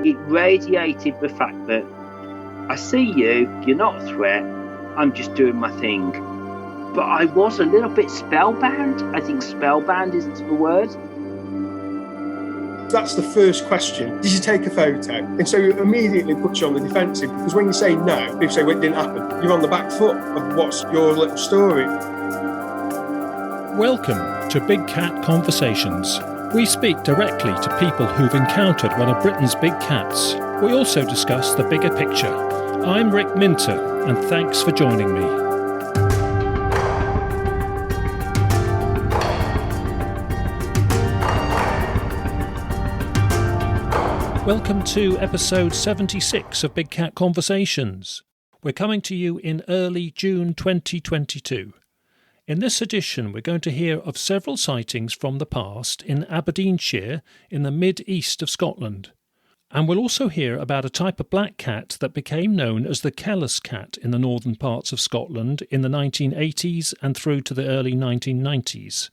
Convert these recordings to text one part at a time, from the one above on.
It radiated the fact that I see you, you're not a threat, I'm just doing my thing. But I was a little bit spellbound. I think spellbound is the word. That's the first question. Did you take a photo? And so it immediately puts you on the defensive, because when you say no, people say, well, it didn't happen. You're on the back foot of what's your little story. Welcome to Big Cat Conversations. We speak directly to people who've encountered one of Britain's big cats. We also discuss the bigger picture. I'm Rick Minter, and thanks for joining me. Welcome to episode 76 of Big Cat Conversations. We're coming to you in early June 2022. In this edition, we're going to hear of several sightings from the past in Aberdeenshire in the mid-east of Scotland. And we'll also hear about a type of black cat that became known as the Kellas cat in the northern parts of Scotland in the 1980s and through to the early 1990s.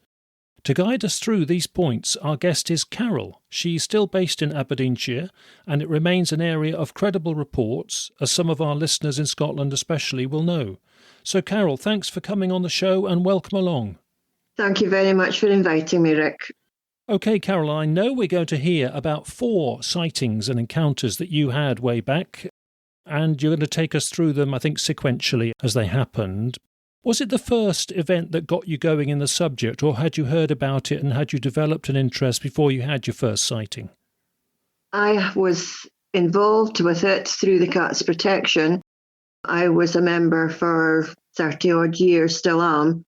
To guide us through these points, our guest is Carole. She's still based in Aberdeenshire, and it remains an area of credible reports, as some of our listeners in Scotland especially will know. So, Carole, thanks for coming on the show and welcome along. Thank you very much for inviting me, Rick. OK, Carole, I know we're going to hear about 4 sightings and encounters that you had way back, and you're going to take us through them, I think, sequentially as they happened. Was it the first event that got you going in the subject, or had you heard about it and had you developed an interest before you had your first sighting? I was involved with it through the Cats Protection. I was a member for 30-odd years, still am.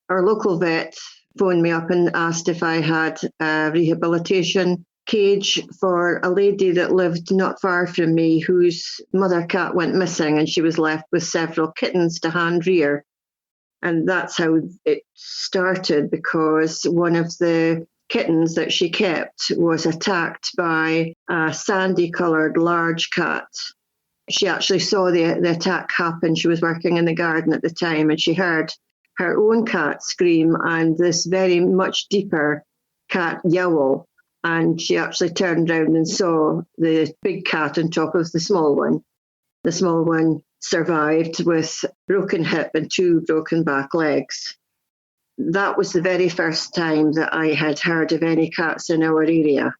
Our local vet phoned me up and asked if I had a rehabilitation cage for a lady that lived not far from me whose mother cat went missing, and she was left with several kittens to hand rear. And that's how it started, because one of the kittens that she kept was attacked by a sandy-coloured large cat. She actually saw the attack happen. She was working in the garden at the time, and she heard her own cat scream and this very much deeper cat yowl. And she actually turned around and saw the big cat on top of the small one. The small one survived with broken hip and 2 broken back legs. That was the very first time that I had heard of any cats in our area.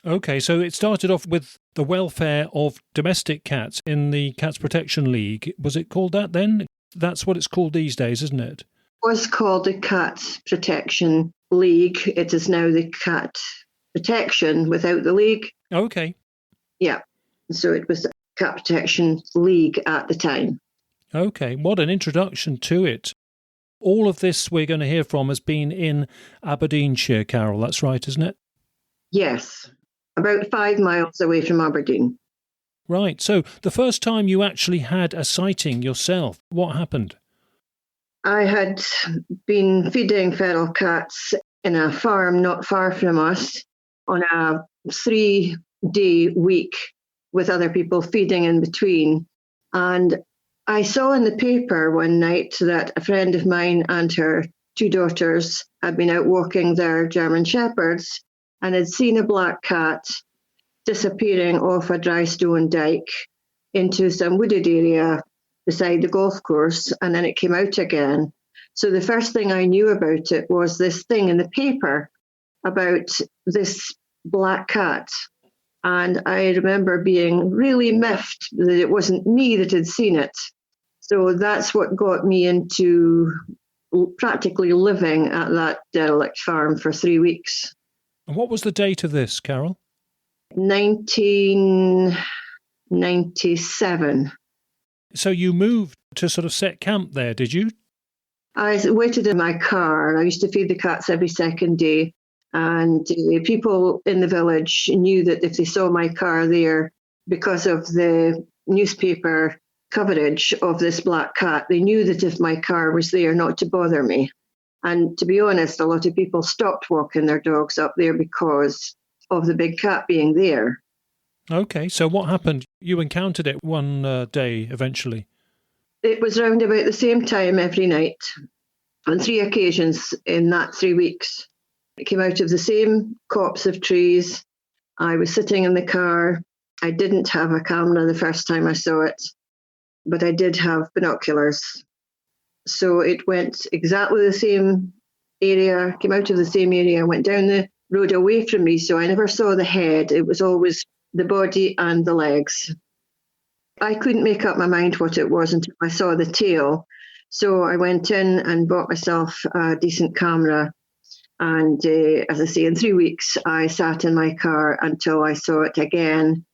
OK, so it started off with the welfare of domestic cats in the Cats Protection League. Was it called that then? That's what it's called these days, isn't it? It was called the Cats Protection League. It is now the Cat Protection without the league. OK. Yeah, so it was Cat Protection League at the time. OK, what an introduction to it. All of this we're going to hear from has been in Aberdeenshire, Carole, that's right, isn't it? Yes, about 5 miles away from Aberdeen. Right, so the first time you actually had a sighting yourself, what happened? I had been feeding feral cats in a farm not far from us on a 3-day week, with other people feeding in between. And I saw in the paper one night that a friend of mine and her 2 daughters had been out walking their German Shepherds and had seen a black cat disappearing off a dry stone dike into some wooded area beside the golf course, and then it came out again. So the first thing I knew about it was this thing in the paper about this black cat. And I remember being really miffed that it wasn't me that had seen it. So that's what got me into practically living at that derelict farm for 3 weeks. And what was the date of this, Carole? 1997. So you moved to sort of set camp there, did you? I waited in my car. I used to feed the cats every second day. And people in the village knew that if they saw my car there, because of the newspaper coverage of this black cat, they knew that if my car was there, not to bother me. And to be honest, a lot of people stopped walking their dogs up there because of the big cat being there. OK, so what happened? You encountered it one day eventually. It was round about the same time every night, on 3 occasions in that 3 weeks. It came out of the same copse of trees. I was sitting in the car I didn't have a camera the first time I saw it, but I did have binoculars. So it went exactly the same area, came out of the same area, went down the road away from me, so I never saw the head. It was always the body and the legs. I couldn't make up my mind what it was until I saw the tail. So I went in and bought myself a decent camera. And as I say, in 3 weeks, I sat in my car until I saw it again.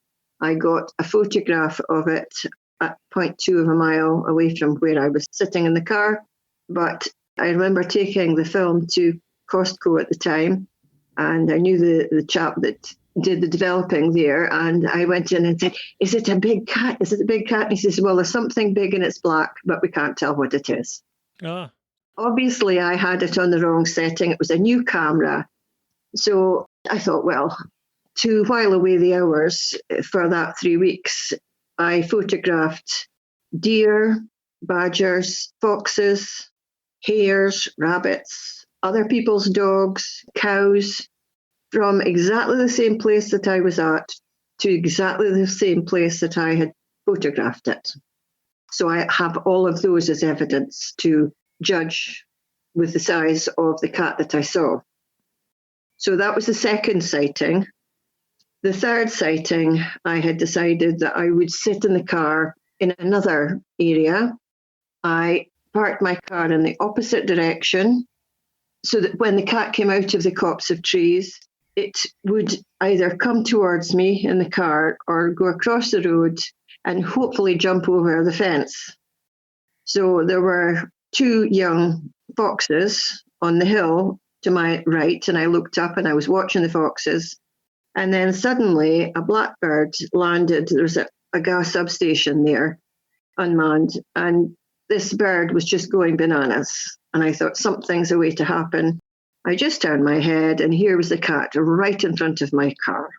I got a photograph of it at 0.2 of a mile away from where I was sitting in the car. But I remember taking the film to Costco at the time, and I knew the chap that did the developing there, and I went in and said, "Is it a big cat? Is it a big cat?" And he says, "Well, there's something big and it's black, but we can't tell what it is." Ah. Obviously, I had it on the wrong setting. It was a new camera. So I thought, well, to while away the hours for that 3 weeks, I photographed deer, badgers, foxes, hares, rabbits, other people's dogs, cows, from exactly the same place that I was at to exactly the same place that I had photographed it. So I have all of those as evidence to judge with the size of the cat that I saw. So that was the second sighting. The third sighting, I had decided that I would sit in the car in another area. I parked my car in the opposite direction so that when the cat came out of the copse of trees, it would either come towards me in the car or go across the road and hopefully jump over the fence. So there were 2 young foxes on the hill to my right, and I looked up and I was watching the foxes. And then suddenly a blackbird landed. There was a gas substation there, unmanned, and this bird was just going bananas. And I thought, something's a way to happen. I just turned my head, and here was the cat right in front of my car.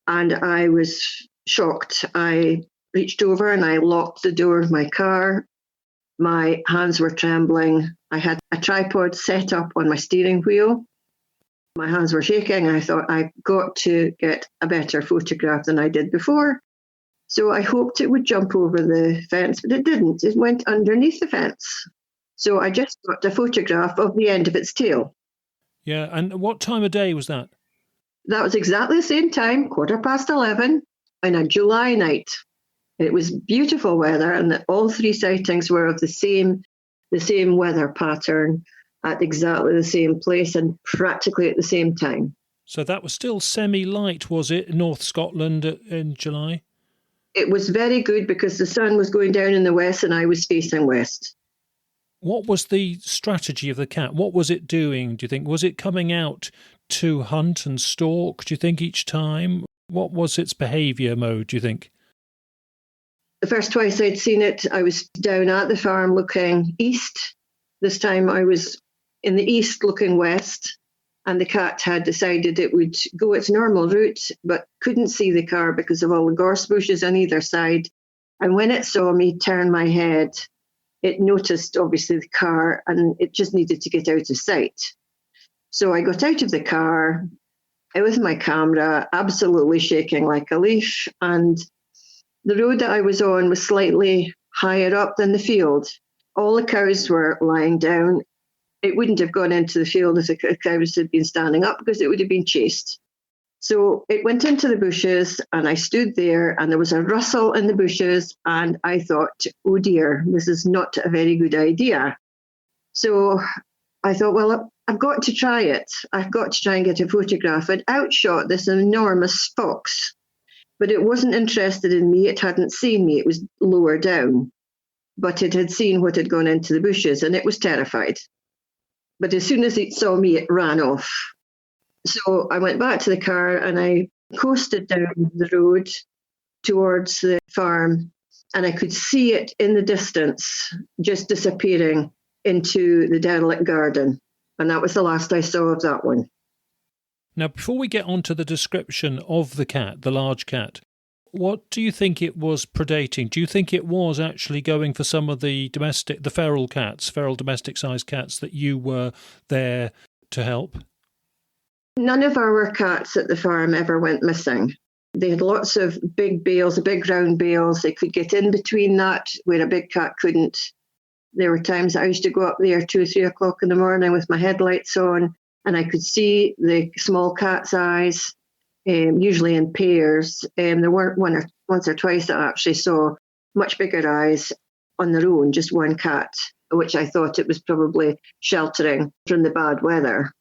And I was shocked. I reached over and I locked the door of my car. My hands were trembling. I had a tripod set up on my steering wheel. My hands were shaking. I thought, I've got to get a better photograph than I did before. So I hoped it would jump over the fence, but it didn't. It went underneath the fence. So I just got a photograph of the end of its tail. Yeah, and what time of day was that? That was exactly the same time, 11:15, on a July night. It was beautiful weather, and all 3 sightings were of the same weather pattern at exactly the same place and practically at the same time. So that was still semi-light, was it, North Scotland in July? It was very good because the sun was going down in the west and I was facing west. What was the strategy of the cat? What was it doing, do you think? Was it coming out to hunt and stalk, do you think, each time? What was its behaviour mode, do you think? The first twice I'd seen it, I was down at the farm looking east. This time I was in the east looking west, and the cat had decided it would go its normal route, but couldn't see the car because of all the gorse bushes on either side. And when it saw me turn my head, it noticed obviously the car, and it just needed to get out of sight. So I got out of the car with my camera, absolutely shaking like a leaf, and the road that I was on was slightly higher up than the field. All the cows were lying down. It wouldn't have gone into the field if the cows had been standing up because it would have been chased. So it went into the bushes, and I stood there, and there was a rustle in the bushes, and I thought, oh dear, this is not a very good idea. So I thought, well, I've got to try it. I've got to try and get a photograph. I'd outshot this enormous fox, but it wasn't interested in me. It hadn't seen me. It was lower down, but it had seen what had gone into the bushes, and it was terrified. But as soon as it saw me, it ran off. So I went back to the car and I coasted down the road towards the farm, and I could see it in the distance, just disappearing into the derelict garden. And that was the last I saw of that one. Now, before we get on to the description of the cat, the large cat, what do you think it was predating? Do you think it was actually going for some of the feral domestic-sized cats that you were there to help? None of our cats at the farm ever went missing. They had lots of big bales, big round bales. They could get in between that where a big cat couldn't. There were times I used to go up there 2 or 3 o'clock in the morning with my headlights on, and I could see the small cat's eyes, usually in pairs. There weren't once or twice that I actually saw much bigger eyes on their own, just one cat, which I thought it was probably sheltering from the bad weather.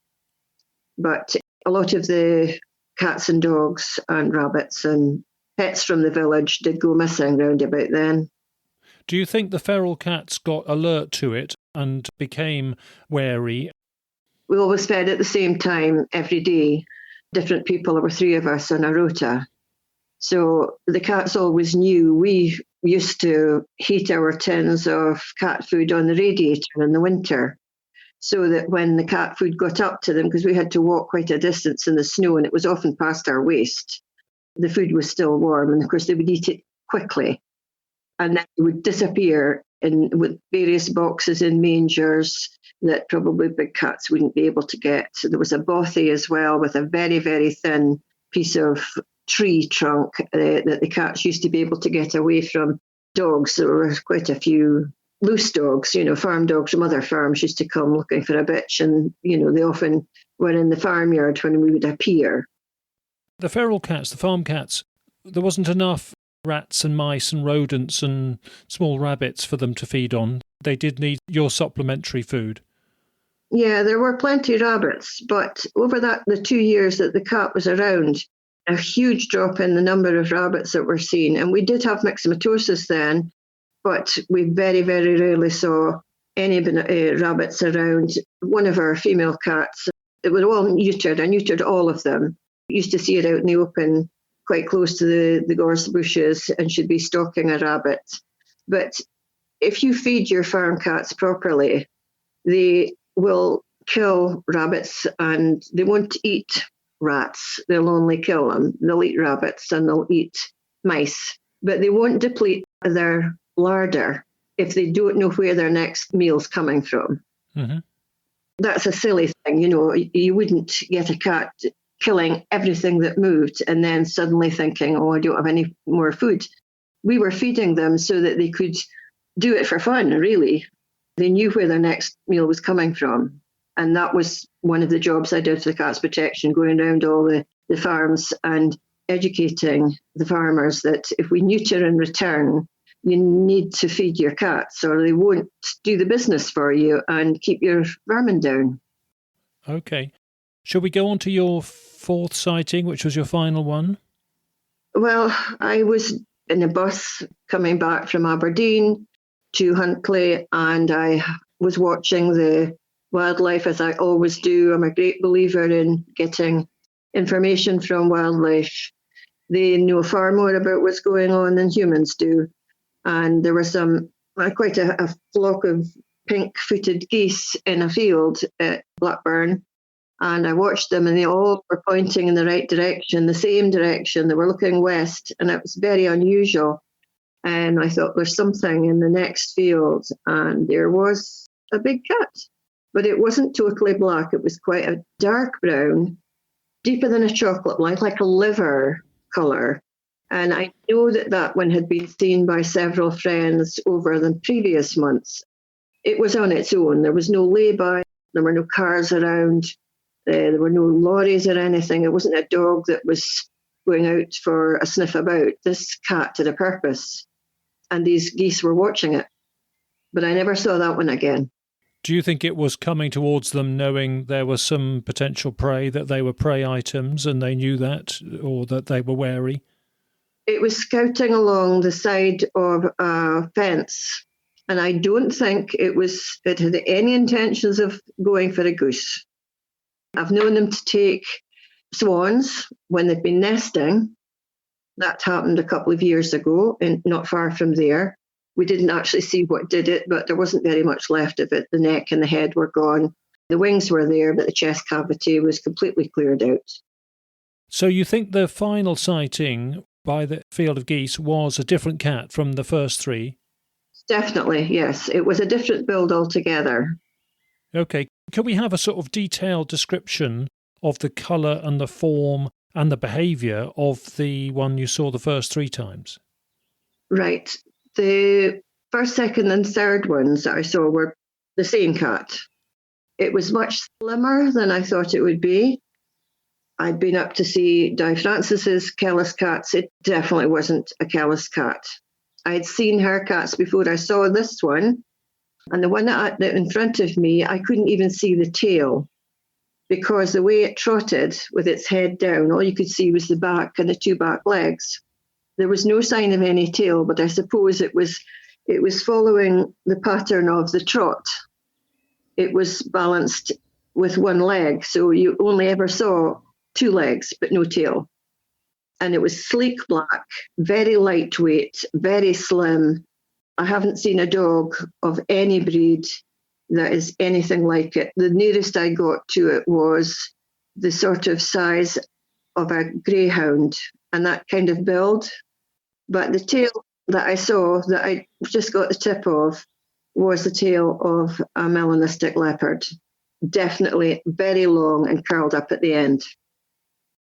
But a lot of the cats and dogs and rabbits and pets from the village did go missing round about then. Do you think the feral cats got alert to it and became wary? We always fed at the same time every day. Different people, there were 3 of us on a rota. So the cats always knew. We used to heat our tins of cat food on the radiator in the winter, so that when the cat food got up to them, because we had to walk quite a distance in the snow and it was often past our waist, the food was still warm, and of course they would eat it quickly. And then it would disappear with various boxes in mangers that probably big cats wouldn't be able to get. So there was a bothy as well with a very, very thin piece of tree trunk that the cats used to be able to get away from dogs. There were quite a few loose dogs, farm dogs from other farms used to come looking for a bitch, and, they often were in the farmyard when we would appear. The feral cats, the farm cats, there wasn't enough rats and mice and rodents and small rabbits for them to feed on. They did need your supplementary food. Yeah, there were plenty of rabbits, but over the 2 years that the cat was around, a huge drop in the number of rabbits that were seen. And we did have myxomatosis then, but we very, very rarely saw any rabbits around. One of our female cats, it was all neutered. I neutered all of them. Used to see it out in the open, quite close to the gorse bushes, and should be stalking a rabbit. But if you feed your farm cats properly, they will kill rabbits and they won't eat rats. They'll only kill them. They'll eat rabbits and they'll eat mice, but they won't deplete their larder if they don't know where their next meal's coming from. Mm-hmm. That's a silly thing. You wouldn't get a cat killing everything that moved and then suddenly thinking, I don't have any more food. We were feeding them so that they could do it for fun, really. They knew where their next meal was coming from. And that was one of the jobs I did for the Cats Protection, going around all the farms and educating the farmers that if we neuter in return, you need to feed your cats or they won't do the business for you and keep your vermin down. Okay. Shall we go on to your 4th sighting, which was your final one? Well, I was in a bus coming back from Aberdeen to Huntly, and I was watching the wildlife as I always do. I'm a great believer in getting information from wildlife. They know far more about what's going on than humans do. And there was quite a flock of pink-footed geese in a field at Blackburn. And I watched them and they all were pointing in the right direction, the same direction. They were looking west, and it was very unusual. And I thought, there's something in the next field. And there was a big cat. But it wasn't totally black. It was quite a dark brown, deeper than a chocolate, like a liver colour. And I know that one had been seen by several friends over the previous months. It was on its own. There was no lay-by. There were no cars around. There were no lorries or anything. It wasn't a dog that was going out for a sniff about. This cat had a purpose, and these geese were watching it. But I never saw that one again. Do you think it was coming towards them knowing there was some potential prey, that they were prey items and they knew that, or that they were wary? It was scouting along the side of a fence, and I don't think it had any intentions of going for a goose. I've known them to take swans when they've been nesting. That happened a couple of years ago, and not far from there. We didn't actually see what did it, but there wasn't very much left of it. The neck and the head were gone. The wings were there, but the chest cavity was completely cleared out. So you think the final sighting by the field of geese was a different cat from the first 3? Definitely, yes. It was a different build altogether. Okay. Can we have a sort of detailed description of the colour and the form and the behaviour of the one you saw the first 3 times? Right. The first, second, and third ones that I saw were the same cat. It was much slimmer than I thought it would be. I'd been up to see Di Francis's Kellas cats. It definitely wasn't a Kellas cat. I'd seen her cats before I saw this one. And the one that in front of me, I couldn't even see the tail because the way it trotted with its head down, all you could see was the back and the 2 back legs. There was no sign of any tail, but I suppose it was following the pattern of the trot. It was balanced with 1 leg, so you only ever saw 2 legs, but no tail. And it was sleek black, very lightweight, very slim. I haven't seen a dog of any breed that is anything like it. The nearest I got to it was the sort of size of a greyhound and that kind of build. But the tail that I saw, that I just got the tip of, was the tail of a melanistic leopard. Definitely very long and curled up at the end.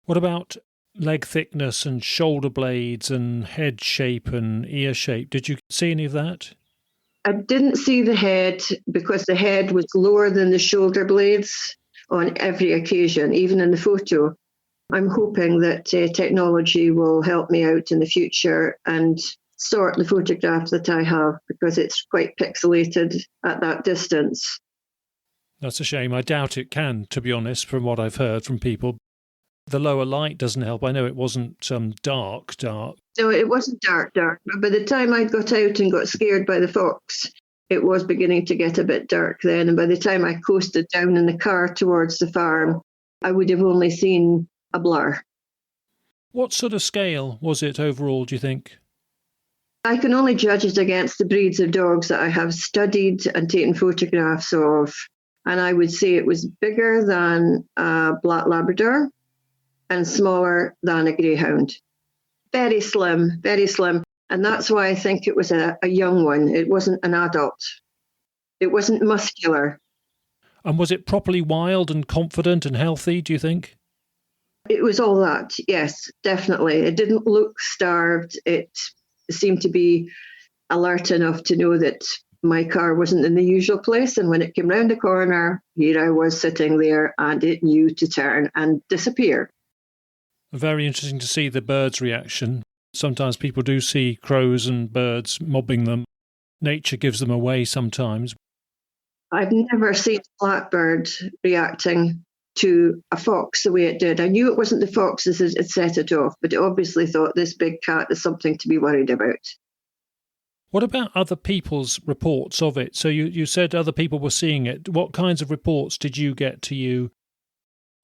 What about leg thickness and shoulder blades and head shape and ear shape? Did you see any of that? I didn't see the head because the head was lower than the shoulder blades on every occasion, even in the photo. I'm hoping that technology will help me out in the future and sort the photograph that I have because it's quite pixelated at that distance. That's a shame. I doubt it can, to be honest, from what I've heard from people. The lower light doesn't help. I know it wasn't dark. No, it wasn't dark. But by the time I got out and got scared by the fox, it was beginning to get a bit dark then. And by the time I coasted down in the car towards the farm, I would have only seen a blur. What sort of scale was it overall, do you think? I can only judge it against the breeds of dogs that I have studied and taken photographs of. And I would say it was bigger than a black Labrador and smaller than a greyhound. Very slim, very slim. And that's why I think it was a young one. It wasn't an adult. It wasn't muscular. And was it properly wild and confident and healthy, do you think? It was all that, yes, definitely. It didn't look starved. It seemed to be alert enough to know that my car wasn't in the usual place. And when it came round the corner, here I was sitting there and it knew to turn and disappear. Very interesting to see the birds' reaction. Sometimes people do see crows and birds mobbing them. Nature gives them away sometimes. I've never seen a blackbird reacting to a fox the way it did. I knew it wasn't the foxes that had set it off, but it obviously thought this big cat is something to be worried about. What about other people's reports of it? So you said other people were seeing it. What kinds of reports did you get to you?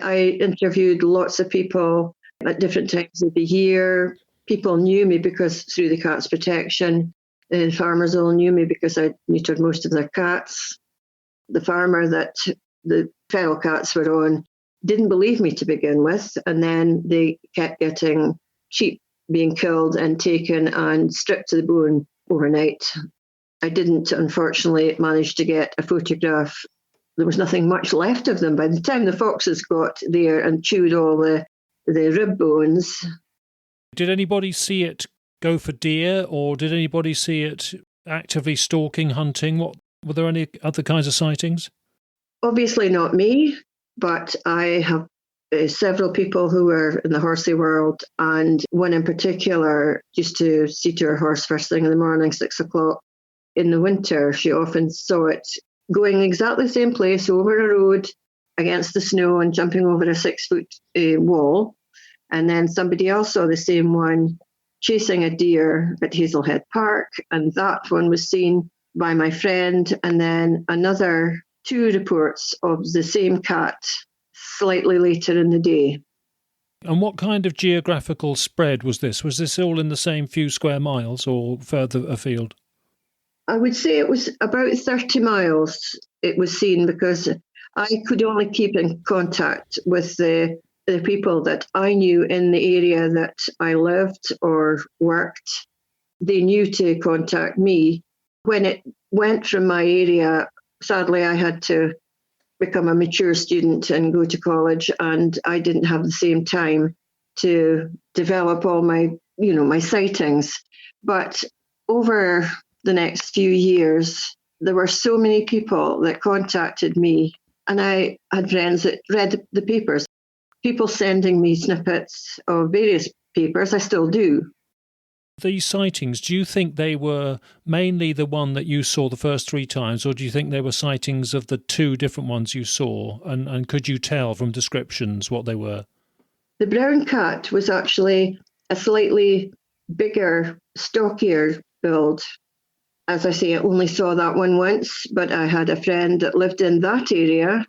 I interviewed lots of people at different times of the year. People knew me because through the Cats Protection. The farmers all knew me because I neutered most of their cats. The farmer that the feral cats were on didn't believe me to begin with, and then they kept getting sheep being killed and taken and stripped to the bone overnight. I didn't, unfortunately, manage to get a photograph. There was nothing much left of them. By the time the foxes got there and chewed all the rib bones. Did anybody see it go for deer, or did anybody see it actively stalking, hunting? Were there any other kinds of sightings? Obviously not me, but I have several people who were in the horsey world, and one in particular used to see to her horse first thing in the morning, 6 o'clock. In the winter, she often saw it going exactly the same place over a road against the snow and jumping over a 6-foot wall. And then somebody else saw the same one chasing a deer at Hazelhead Park, and that one was seen by my friend. And then another 2 reports of the same cat slightly later in the day. And what kind of geographical spread was this? Was this all in the same few square miles or further afield? I would say it was about 30 miles it was seen, because I could only keep in contact with the people that I knew in the area that I lived or worked. They knew to contact me. When it went from my area, sadly, I had to become a mature student and go to college, and I didn't have the same time to develop all my sightings. But over the next few years, there were so many people that contacted me, and I had friends that read the papers, people sending me snippets of various papers. I still do. These sightings, do you think they were mainly the one that you saw the first 3 times, or do you think they were sightings of the 2 different ones you saw? And could you tell from descriptions what they were? The brown cat was actually a slightly bigger, stockier build. As I say, I only saw that one once, but I had a friend that lived in that area,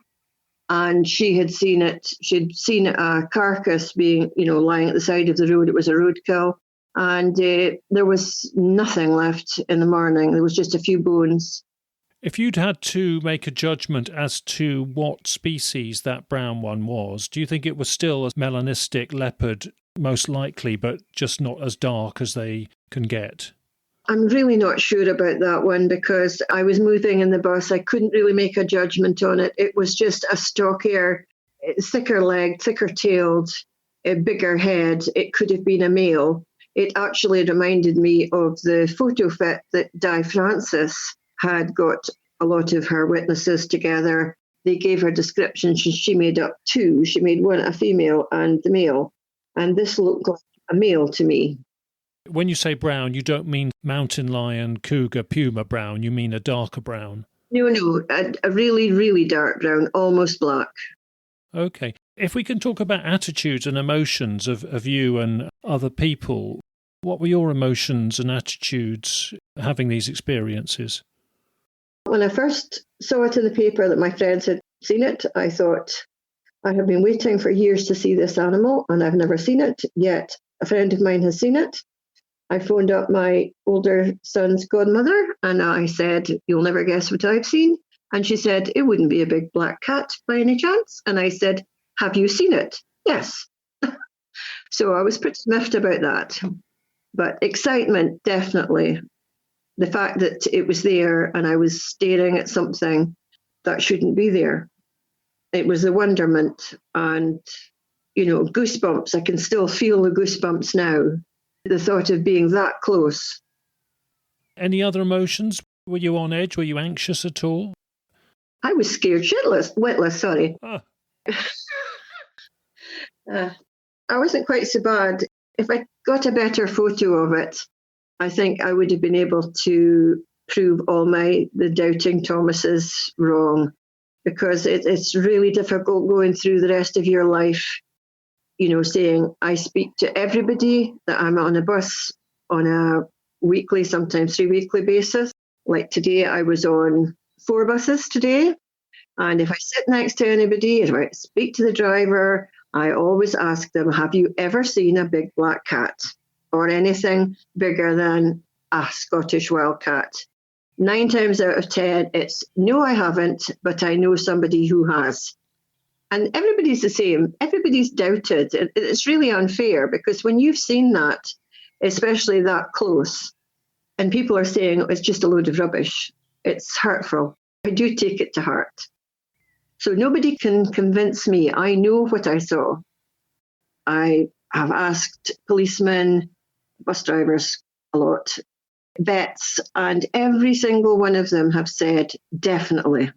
and she had seen it. She'd seen a carcass being, lying at the side of the road. It was a roadkill. And there was nothing left in the morning. There was just a few bones. If you'd had to make a judgment as to what species that brown one was, do you think it was still a melanistic leopard, most likely, but just not as dark as they can get? I'm really not sure about that one because I was moving in the bus. I couldn't really make a judgment on it. It was just a stockier, thicker legged, thicker tailed, a bigger head. It could have been a male. It actually reminded me of the photo fit that Di Francis had got a lot of her witnesses together. They gave her descriptions. She made up 2. She made one a female and the male. And this looked like a male to me. When you say brown, you don't mean mountain lion, cougar, puma brown. You mean a darker brown? No, a really, really dark brown, almost black. Okay. If we can talk about attitudes and emotions of you and other people, what were your emotions and attitudes having these experiences? When I first saw it in the paper that my friends had seen it, I thought, I have been waiting for years to see this animal and I've never seen it, yet a friend of mine has seen it. I phoned up my older son's godmother and I said, you'll never guess what I've seen. And she said, it wouldn't be a big black cat by any chance. And I said, have you seen it? Yes. So I was pretty miffed about that. But excitement, definitely. The fact that it was there and I was staring at something that shouldn't be there. It was a wonderment and, goosebumps. I can still feel the goosebumps now. The thought of being that close. Any other emotions? Were you on edge? Were you anxious at all? I was scared witless, sorry. Ah. I wasn't quite so bad. If I got a better photo of it, I think I would have been able to prove all the doubting Thomases wrong, because it's really difficult going through the rest of your life, saying I speak to everybody that I'm on a bus on a weekly, sometimes 3-weekly basis. Like today, I was on 4 buses today. And if I sit next to anybody, if I speak to the driver, I always ask them, have you ever seen a big black cat or anything bigger than a Scottish wildcat? 9 times out of 10, it's no, I haven't, but I know somebody who has. And everybody's the same. Everybody's doubted. It's really unfair because when you've seen that, especially that close, and people are saying it's just a load of rubbish, it's hurtful. I do take it to heart. So nobody can convince me. I know what I saw. I have asked policemen, bus drivers a lot, vets, and every single one of them have said, definitely,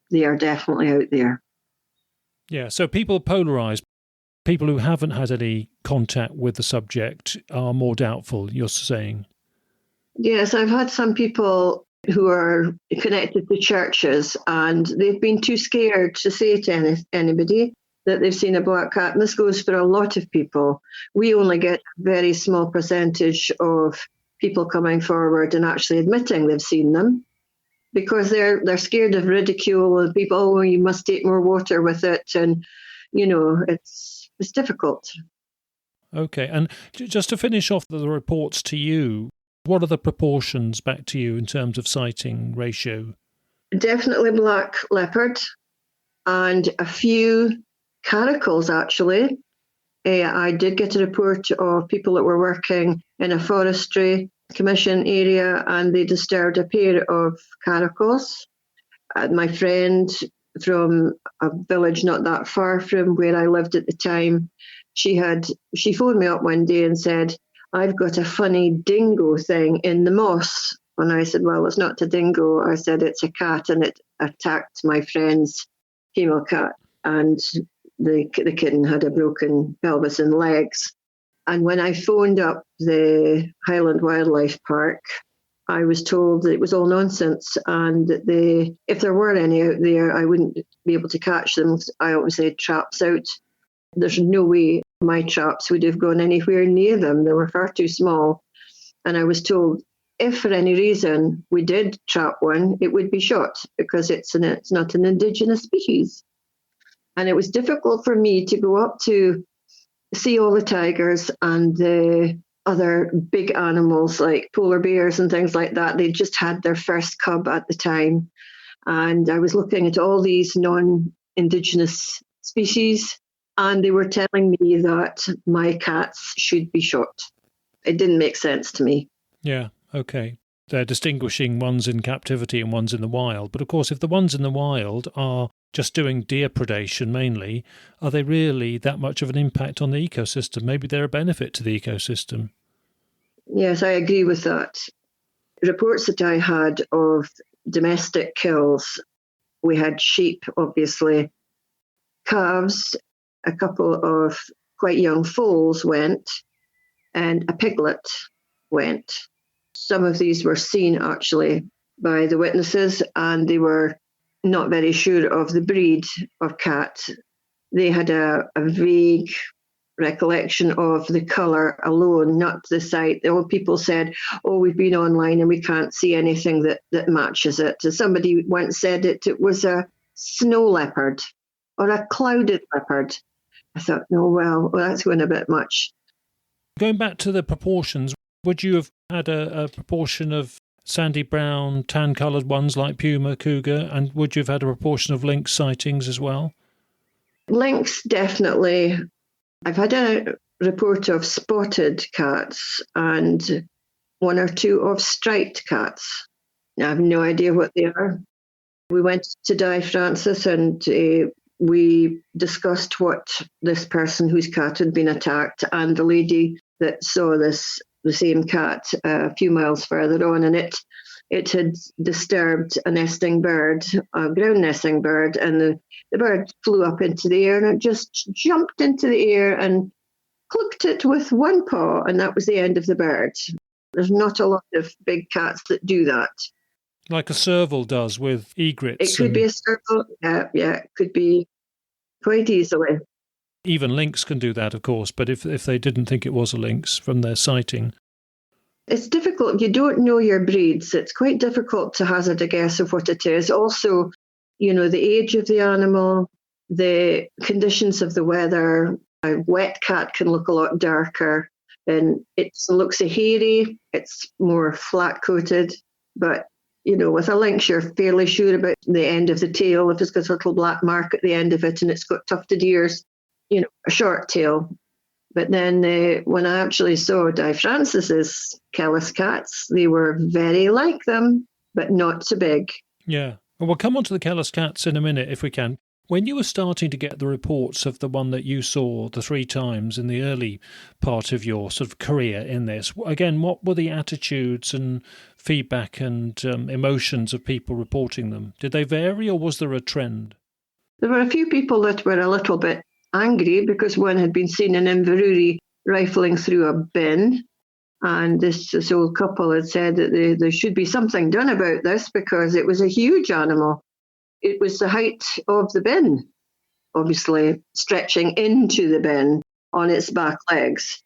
they are definitely out there. Yeah, so people are polarised. People who haven't had any contact with the subject are more doubtful, you're saying? Yes, I've had some people who are connected to churches and they've been too scared to say to anybody that they've seen a black cat. And this goes for a lot of people. We only get a very small percentage of people coming forward and actually admitting they've seen them because they're scared of ridicule and people, oh, you must take more water with it. And, it's difficult. Okay. And just to finish off the reports to you, what are the proportions back to you in terms of sighting ratio? Definitely black leopard and a few caracals, actually. I did get a report of people that were working in a forestry commission area and they disturbed a pair of caracals. My friend from a village not that far from where I lived at the time she phoned me up one day and said, I've got a funny dingo thing in the moss. And I said, well, it's not a dingo. I said, it's a cat, and it attacked my friend's female cat. And the kitten had a broken pelvis and legs. And when I phoned up the Highland Wildlife Park, I was told that it was all nonsense, and that if there were any out there, I wouldn't be able to catch them. I always had traps out. There's no way my traps would have gone anywhere near them. They were far too small. And I was told if for any reason we did trap one, it would be shot because it's not an indigenous species. And it was difficult for me to go up to see all the tigers and the other big animals like polar bears and things like that. They just had their first cub at the time. And I was looking at all these non-indigenous species, and they were telling me that my cats should be shot. It didn't make sense to me. Yeah, okay. They're distinguishing ones in captivity and ones in the wild. But of course, if the ones in the wild are just doing deer predation mainly, are they really that much of an impact on the ecosystem? Maybe they're a benefit to the ecosystem. Yes, I agree with that. Reports that I had of domestic kills, we had sheep, obviously, calves, a couple of quite young foals went, and a piglet went. Some of these were seen, actually, by the witnesses, and they were not very sure of the breed of cat. They had a vague recollection of the colour alone, not the sight. All people said, oh, we've been online and we can't see anything that matches it. Somebody once said it was a snow leopard or a clouded leopard. I thought, no, well, that's going a bit much. Going back to the proportions, would you have had a proportion of sandy brown, tan-coloured ones like puma, cougar, and would you have had a proportion of lynx sightings as well? Lynx, definitely. I've had a report of spotted cats and one or two of striped cats. I have no idea what they are. We went to Di Francis and we discussed what this person whose cat had been attacked and the lady that saw the same cat a few miles further on, and it had disturbed a nesting bird, a ground nesting bird, and the bird flew up into the air and it just jumped into the air and clipped it with one paw, and that was the end of the bird. There's not a lot of big cats that do that. Like a serval does with egrets. It could be a serval, yeah, it could be quite easily. Even lynx can do that, of course, but if they didn't think it was a lynx from their sighting. It's difficult. You don't know your breeds. It's quite difficult to hazard a guess of what it is. Also, the age of the animal, the conditions of the weather. A wet cat can look a lot darker, and it looks hairy. It's more flat-coated, but with a lynx, you're fairly sure about the end of the tail. If it's got a little black mark at the end of it and it's got tufted ears, a short tail. But then when I actually saw Di Francis's Kellas cats, they were very like them, but not so big. Yeah. Well, we'll come on to the Kellas cats in a minute if we can. When you were starting to get the reports of the one that you saw the 3 times in the early part of your sort of career in this, again, what were the attitudes and feedback and emotions of people reporting them? Did they vary or was there a trend? There were a few people that were a little bit angry because one had been seen in Inverurie rifling through a bin, and this old couple had said that there should be something done about this because it was a huge animal. It was the height of the bin, obviously stretching into the bin on its back legs.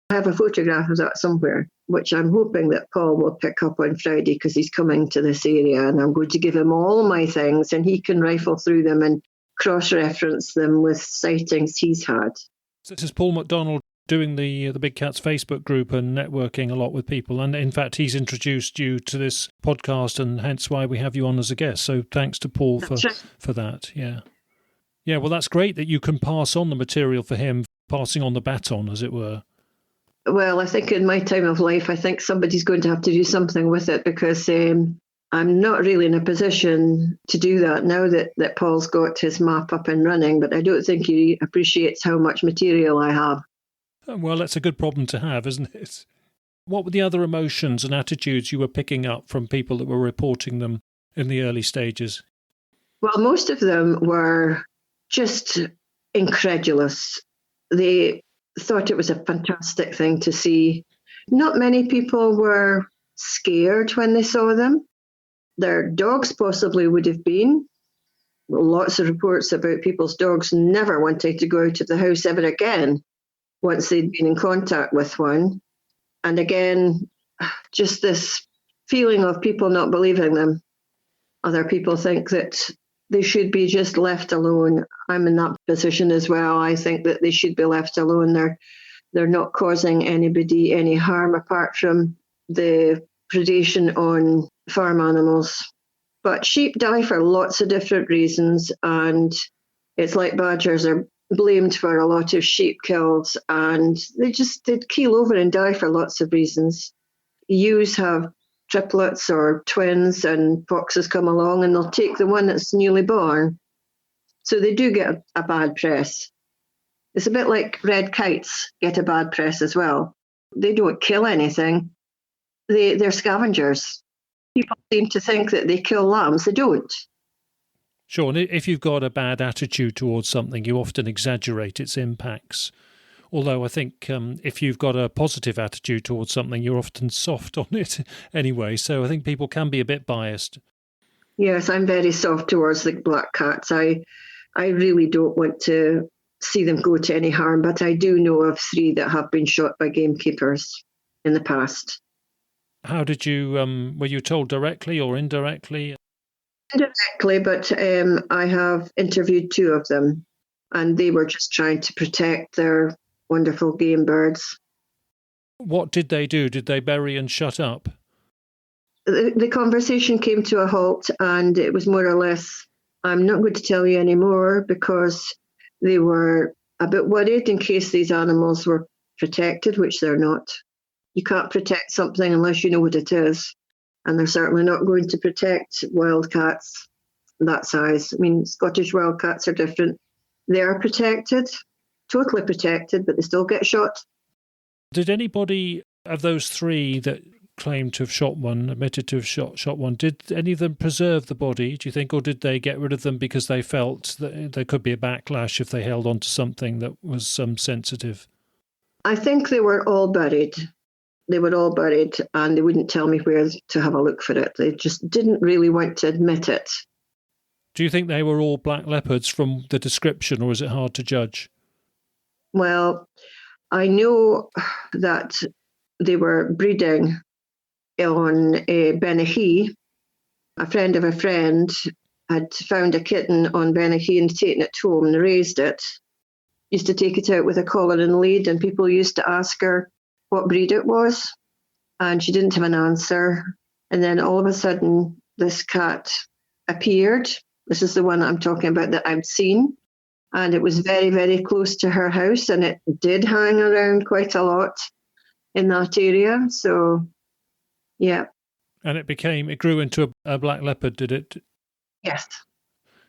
I have a photograph of that somewhere, which I'm hoping that Paul will pick up on Friday because he's coming to this area, and I'm going to give him all my things and he can rifle through them and cross-reference them with sightings he's had. So this is Paul MacDonald doing the Big Cats Facebook group and networking a lot with people. And in fact, he's introduced you to this podcast and hence why we have you on as a guest. So thanks to Paul for that. Yeah. Yeah, well, that's great that you can pass on the material for him, passing on the baton, as it were. Well, I think in my time of life, I think somebody's going to have to do something with it because I'm not really in a position to do that now that Paul's got his map up and running, but I don't think he appreciates how much material I have. Well, that's a good problem to have, isn't it? What were the other emotions and attitudes you were picking up from people that were reporting them in the early stages? Well, most of them were just incredulous. They thought it was a fantastic thing to see. Not many people were scared when they saw them. Their dogs possibly would have been. Lots of reports about people's dogs never wanting to go out of the house ever again once they'd been in contact with one. And again, just this feeling of people not believing them. Other people think that they should be just left alone. I'm in that position as well. I think that they should be left alone. They're not causing anybody any harm apart from the predation on farm animals. But sheep die for lots of different reasons, and it's like badgers are blamed for a lot of sheep kills, and they'd keel over and die for lots of reasons. Ewes have triplets or twins, and foxes come along and they'll take the one that's newly born. So they do get a bad press. It's a bit like red kites get a bad press as well. They don't kill anything. They're scavengers. People seem to think that they kill lambs. They don't. Sure, and if you've got a bad attitude towards something, you often exaggerate its impacts. Although I think if you've got a positive attitude towards something, you're often soft on it anyway. So I think people can be a bit biased. Yes, I'm very soft towards the black cats. I really don't want to see them go to any harm, but I do know of 3 that have been shot by gamekeepers in the past. How did you, were you told directly or indirectly? Indirectly, but I have interviewed 2 of them, and they were just trying to protect their wonderful game birds. What did they do? Did they bury and shut up? The conversation came to a halt, and it was more or less, I'm not going to tell you anymore, because they were a bit worried in case these animals were protected, which they're not. You can't protect something unless you know what it is. And they're certainly not going to protect wildcats that size. I mean, Scottish wildcats are different. They are protected, totally protected, but they still get shot. Did anybody of those 3 that claimed to have shot one, admitted to have shot one, did any of them preserve the body, do you think, or did they get rid of them because they felt that there could be a backlash if they held on to something that was sensitive? I think they were all buried. They were all buried, and they wouldn't tell me where to have a look for it. They just didn't really want to admit it. Do you think they were all black leopards from the description, or is it hard to judge? Well, I know that they were breeding on Benahee. A friend of a friend had found a kitten on Benahee and taken it home and raised it. Used to take it out with a collar and lead, and people used to ask her what breed it was, and she didn't have an answer. And then all of a sudden, this cat appeared. This is the one I'm talking about that I've seen. And it was very, very close to her house, and it did hang around quite a lot in that area. So, yeah. And it grew into a black leopard, did it? Yes.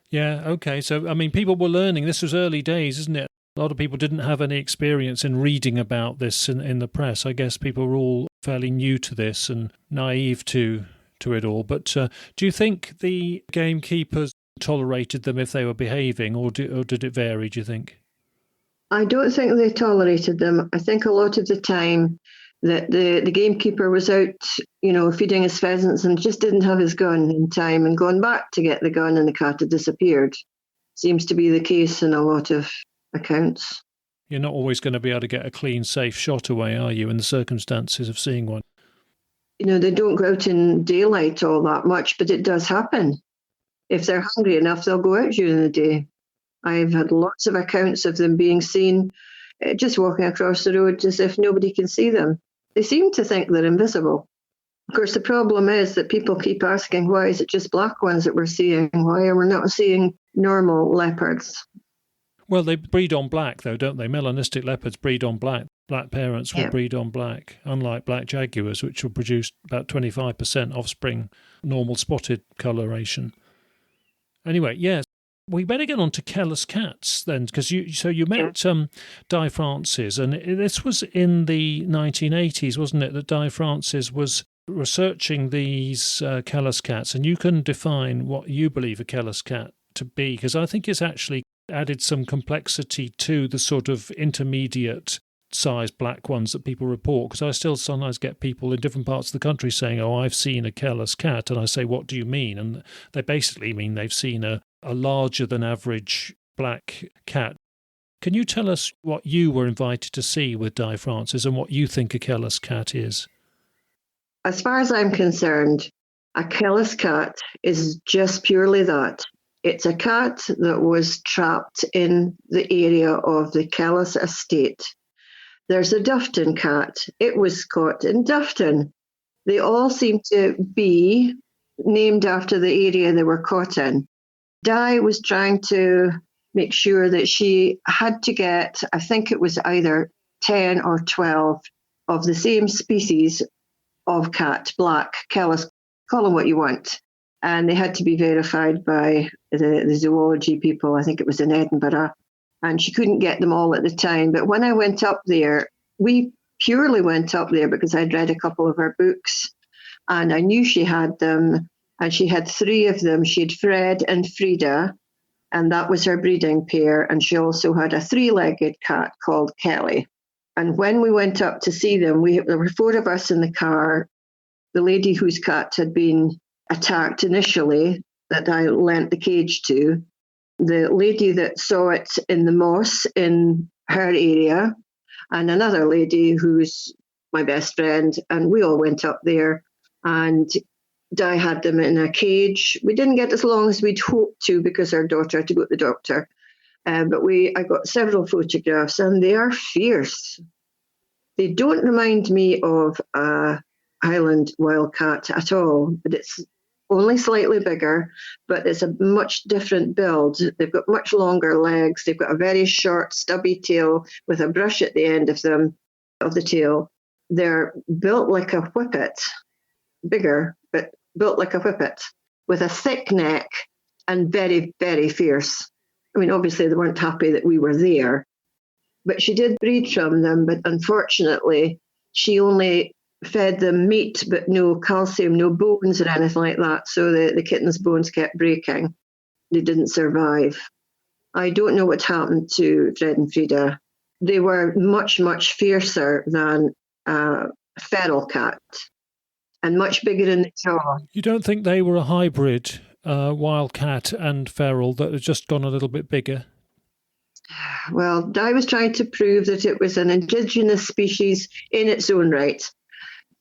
Yeah, okay. So, I mean, people were learning. This was early days, isn't it? A lot of people didn't have any experience in reading about this in the press. I guess people were all fairly new to this and naive to it all. But do you think the gamekeepers tolerated them if they were behaving, or did it vary, do you think? I don't think they tolerated them. I think a lot of the time that the gamekeeper was out, feeding his pheasants and just didn't have his gun in time and gone back to get the gun, and the cat had disappeared. Seems to be the case in a lot of accounts. You're not always going to be able to get a clean, safe shot away, are you, in the circumstances of seeing one? They don't go out in daylight all that much, but it does happen. If they're hungry enough, they'll go out during the day. I've had lots of accounts of them being seen just walking across the road as if nobody can see them. They seem to think they're invisible. Of course, the problem is that people keep asking, why is it just black ones that we're seeing? Why are we not seeing normal leopards? Well, they breed on black, though, don't they? Melanistic leopards breed on black. black parents will breed on black, unlike black jaguars, which will produce about 25% offspring, normal spotted coloration. Anyway, yes, we better get on to Kellas cats then, because you met Di Francis, and this was in the 1980s, wasn't it, that Di Francis was researching these Kellas cats, and you can define what you believe a Kellas cat to be, because I think it's actually added some complexity to the sort of intermediate sized black ones that people report, because I still sometimes get people in different parts of the country saying, oh, I've seen a Kellas cat, and I say, what do you mean? And they basically mean they've seen a larger than average black cat. Can you tell us what you were invited to see with Di Francis and what you think a Kellas cat is? As far as I'm concerned, a Kellas cat is just purely that. It's a cat that was trapped in the area of the Kellas estate. There's a Dufton cat. It was caught in Dufton. They all seem to be named after the area they were caught in. Di was trying to make sure that she had to get, I think it was either 10 or 12 of the same species of cat, black, Kellas, call them what you want. And they had to be verified by the zoology people. I think it was in Edinburgh. And she couldn't get them all at the time. But when I went up there, we purely went up there because I'd read a couple of her books and I knew she had them. And she had 3 of them. She had Fred and Frida, and that was her breeding pair. And she also had a 3-legged cat called Kelly. And when we went up to see them, there were 4 of us in the car. The lady whose cat had been attacked initially, that I lent the cage to, the lady that saw it in the moss in her area, and another lady who's my best friend, and we all went up there, and Di had them in a cage. We didn't get as long as we'd hoped to because our daughter had to go to the doctor, but I got several photographs, and they are fierce. They don't remind me of a Highland wildcat at all, but it's only slightly bigger, but it's a much different build. They've got much longer legs. They've got a very short, stubby tail with a brush at the end of the tail. They're built like a whippet, bigger, but built like a whippet, with a thick neck and very, very fierce. I mean, obviously they weren't happy that we were there, but she did breed from them, but unfortunately she only fed them meat, but no calcium, no bones or anything like that. So the kittens' bones kept breaking. They didn't survive. I don't know what happened to Fred and Frida. They were much, much fiercer than a feral cat and much bigger in the jaw. You don't think they were a hybrid wildcat and feral that had just gone a little bit bigger? Well, Di was trying to prove that it was an indigenous species in its own right.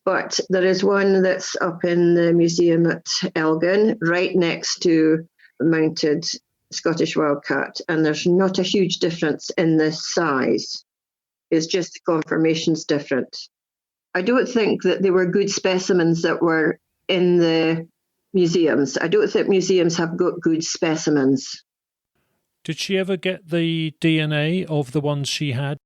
But there is one that's up in the museum at Elgin, right next to a mounted Scottish wildcat, and there's not a huge difference in the size. It's just the conformation's different. I don't think that they were good specimens that were in the museums. I don't think museums have got good specimens. Did she ever get the DNA of the ones she had?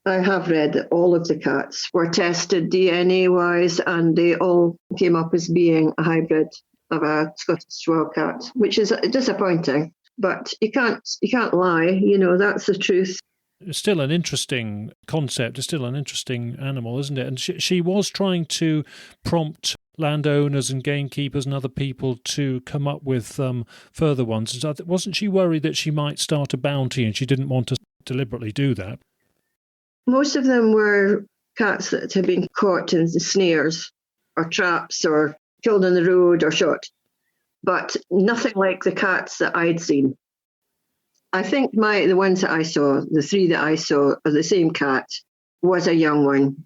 I have read that all of the cats were tested DNA-wise, and they all came up as being a hybrid of a Scottish wildcat, which is disappointing. But you can't lie. You know, that's the truth. It's still an interesting concept. It's still an interesting animal, isn't it? And she was trying to prompt landowners and gamekeepers and other people to come up with further ones. Wasn't she worried that she might start a bounty, and she didn't want to deliberately do that? Most of them were cats that had been caught in the snares or traps or killed on the road or shot, but nothing like the cats that I'd seen. I think the ones that I saw, the 3 that I saw of the same cat, was a young one.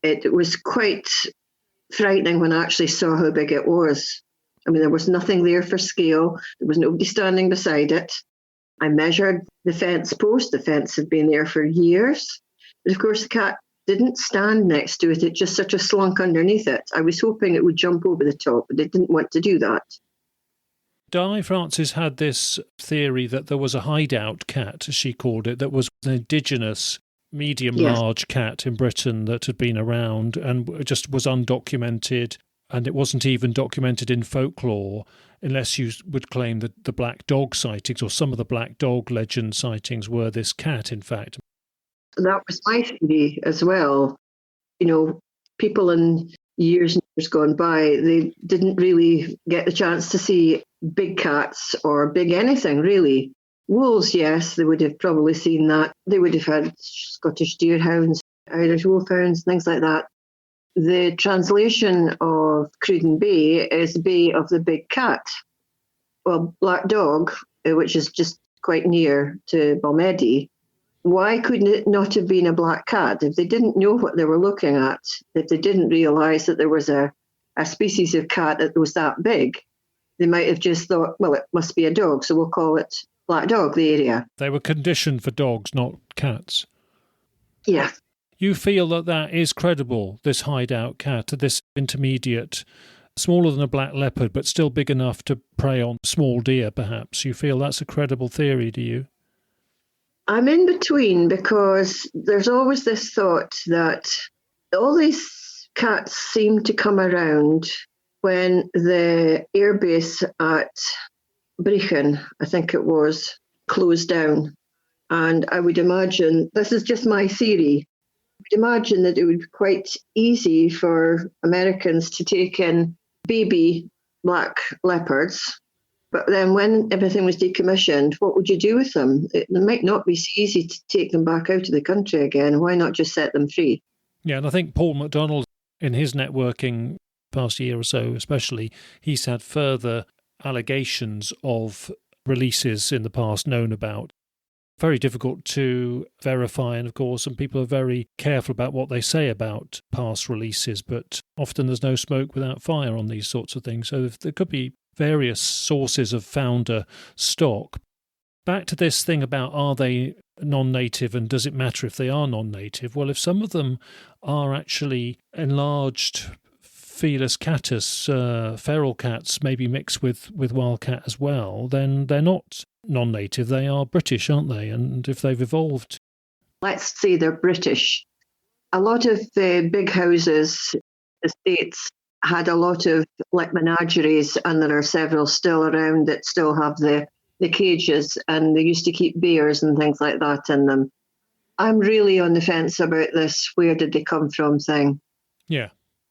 It was quite frightening when I actually saw how big it was. I mean, there was nothing there for scale. There was nobody standing beside it. I measured the fence post. The fence had been there for years. But of course, the cat didn't stand next to it. It just sort of slunk underneath it. I was hoping it would jump over the top, but it didn't want to do that. Di Francis had this theory that there was a hideout cat, as she called it, that was an indigenous medium-large cat in Britain that had been around and just was undocumented, and it wasn't even documented in folklore, unless you would claim that the black dog sightings or some of the black dog legend sightings were this cat, in fact. That was my theory as well. People in years and years gone by, they didn't really get the chance to see big cats or big anything, really. Wolves, yes, they would have probably seen that. They would have had Scottish deerhounds, Irish wolfhounds, things like that. The translation of Cruden Bay is Bay of the Big Cat. Well, Black Dog, which is just quite near to Balmedy, why couldn't it not have been a black cat? If they didn't know what they were looking at, if they didn't realise that there was a species of cat that was that big, they might have just thought, well, it must be a dog, so we'll call it Black Dog, the area. They were conditioned for dogs, not cats. Yeah. You feel that is credible, this hideout cat, this intermediate, smaller than a black leopard, but still big enough to prey on small deer, perhaps? You feel that's a credible theory, do you? I'm in between, because there's always this thought that all these cats seem to come around when the airbase at Brechin, I think it was, closed down. And I would imagine, this is just my theory, I would imagine that it would be quite easy for Americans to take in baby black leopards. But then when everything was decommissioned, what would you do with them? It might not be so easy to take them back out of the country again. Why not just set them free? Yeah, and I think Paul MacDonald, in his networking past year or so especially, he's had further allegations of releases in the past known about. Very difficult to verify, and of course, and people are very careful about what they say about past releases, but often there's no smoke without fire on these sorts of things. So there could be various sources of founder stock. Back to this thing about, are they non-native and does it matter if they are non-native? Well, if some of them are actually enlarged felis catus, feral cats, maybe mixed with wildcat as well, then they're not non-native. They are British, aren't they? And if they've evolved... Let's say they're British. A lot of the big houses, estates, had a lot of menageries, and there are several still around that still have the cages, and they used to keep bears and things like that in them. I'm really on the fence about this where did they come from thing. Yeah.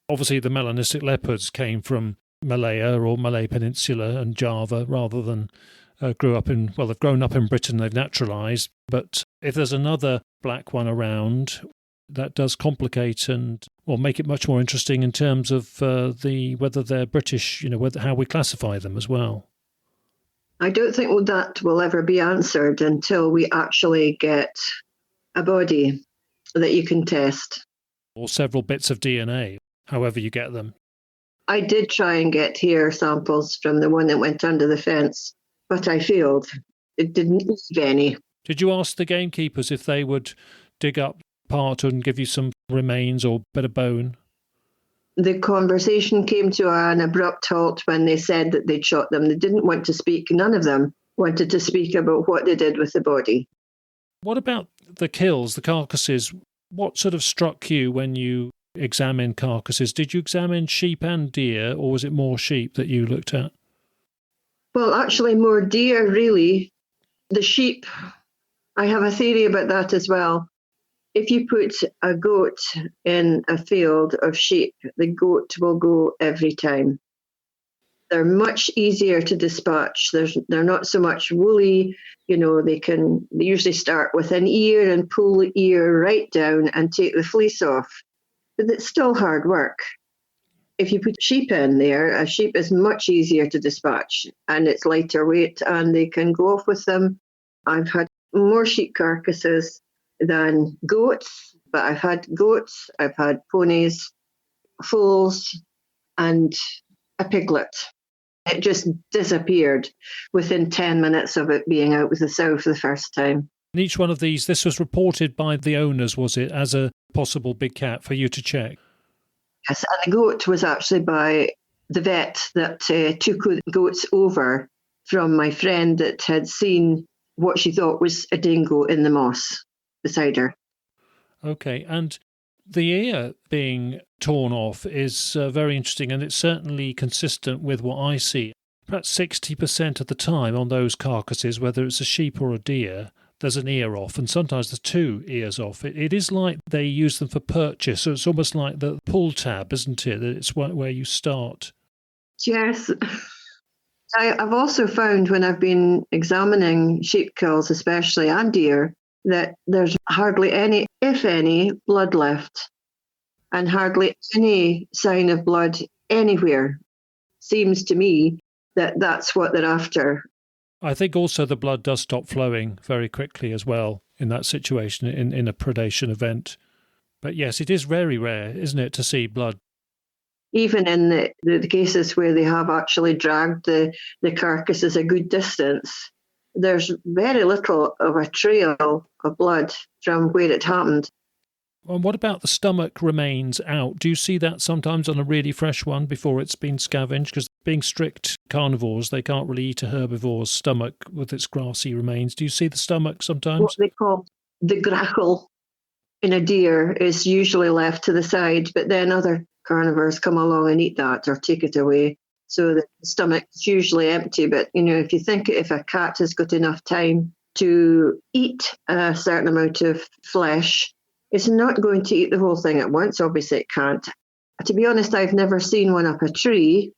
Obviously, the melanistic leopards came from Malaya or Malay Peninsula and Java rather than they've grown up in Britain, they've naturalised. But if there's another black one around, that does complicate and make it much more interesting in terms of whether they're British, how we classify them as well. I don't think that will ever be answered until we actually get a body that you can test. Or several bits of DNA, however you get them. I did try and get hair samples from the one that went under the fence, but I failed. It didn't leave any. Did you ask the gamekeepers if they would dig up part and give you some remains or bit of bone? The conversation came to an abrupt halt when they said that they'd shot them. They didn't want to speak. None of them wanted to speak about what they did with the body. What about the kills, the carcasses? What sort of struck you when you examined carcasses? Did you examine sheep and deer, or was it more sheep that you looked at? Well, actually more deer, really. The sheep, I have a theory about that as well. If you put a goat in a field of sheep, the goat will go every time. They're much easier to dispatch. They're not so much woolly. They usually start with an ear and pull the ear right down and take the fleece off. But it's still hard work. If you put sheep in there, a sheep is much easier to dispatch and it's lighter weight and they can go off with them. I've had more sheep carcasses than goats, but I've had goats, I've had ponies, foals, and a piglet. It just disappeared within 10 minutes of it being out with the sow for the first time. And each one of these, this was reported by the owners, was it, as a possible big cat for you to check? Yes, and the goat was actually by the vet that took the goats over from my friend that had seen what she thought was a dingo in the moss beside her. Okay, and the ear being torn off is very interesting, and it's certainly consistent with what I see. Perhaps 60% of the time on those carcasses, whether it's a sheep or a deer, there's an ear off, and sometimes there's two ears off. It is like they use them for purchase, so it's almost like the pull tab, isn't it? It's where you start. Yes. I've also found when I've been examining sheep kills, especially, and deer, that there's hardly any, if any, blood left, and hardly any sign of blood anywhere. Seems to me that that's what they're after. I think also the blood does stop flowing very quickly as well in that situation, in a predation event. But yes, it is very rare, isn't it, to see blood? Even in the cases where they have actually dragged the carcasses a good distance, there's very little of a trail of blood from where it happened. And what about the stomach remains out? Do you see that sometimes on a really fresh one before it's been scavenged? Because being strict carnivores, they can't really eat a herbivore's stomach with its grassy remains. Do you see the stomach sometimes? What they call the grackle in a deer is usually left to the side, but then other carnivores come along and eat that or take it away. So the stomach is usually empty. But, if you think if a cat has got enough time to eat a certain amount of flesh, it's not going to eat the whole thing at once. Obviously, it can't. To be honest, I've never seen one up a tree,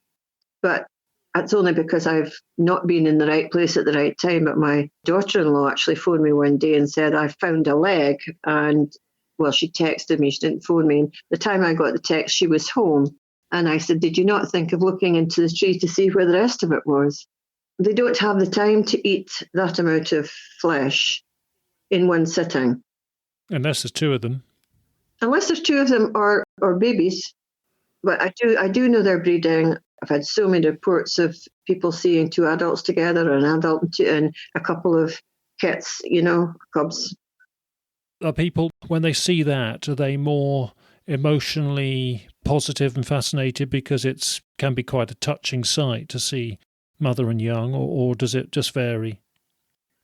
but that's only because I've not been in the right place at the right time. But my daughter-in-law actually phoned me one day and said, I found a leg. And, well, she texted me. She didn't phone me. And the time I got the text, she was home. And I said, did you not think of looking into the tree to see where the rest of it was? They don't have the time to eat that amount of flesh in one sitting. Unless there's two of them. Unless there's two of them or babies. But I do know they're breeding. I've had so many reports of people seeing two adults together, an adult and a couple of kits, cubs. Are people, when they see that, are they more emotionally positive and fascinated because it can be quite a touching sight to see mother and young, or does it just vary?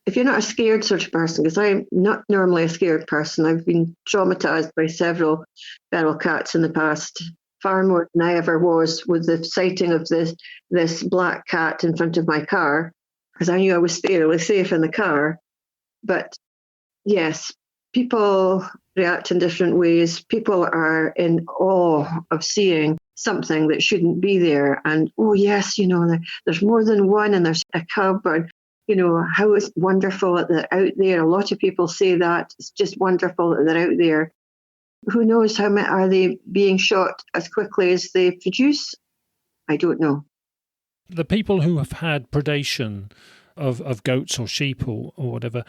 If you're not a scared sort of person, because I'm not normally a scared person, I've been traumatised by several feral cats in the past, far more than I ever was with the sighting of this black cat in front of my car, because I knew I was fairly safe in the car. But yes, people react in different ways. People are in awe of seeing something that shouldn't be there. And, oh, yes, there's more than one and there's a cub. And, how it's wonderful that they're out there. A lot of people say that. It's just wonderful that they're out there. Who knows how many are they being shot as quickly as they produce? I don't know. The people who have had predation of goats or sheep or whatever,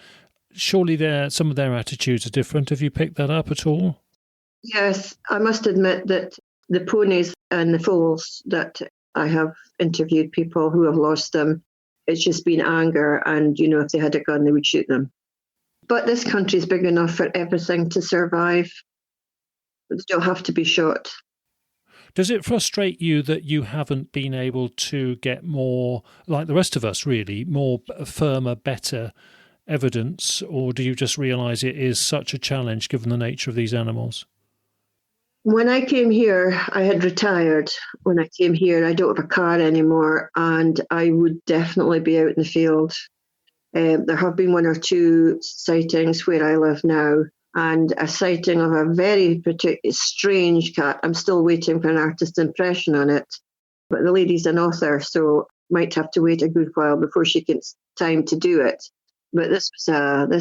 surely some of their attitudes are different. Have you picked that up at all? Yes, I must admit that the ponies and the foals that I have interviewed people who have lost them, it's just been anger and, if they had a gun, they would shoot them. But this country is big enough for everything to survive. They don't have to be shot. Does it frustrate you that you haven't been able to get more, like the rest of us really, more firmer, better evidence, or do you just realise it is such a challenge given the nature of these animals? When I came here, I had retired. When I came here, I don't have a car anymore, and I would definitely be out in the field. There have been one or two sightings where I live now, and a sighting of a very strange cat. I'm still waiting for an artist's impression on it, but the lady's an author, so might have to wait a good while before she gets time to do it. But this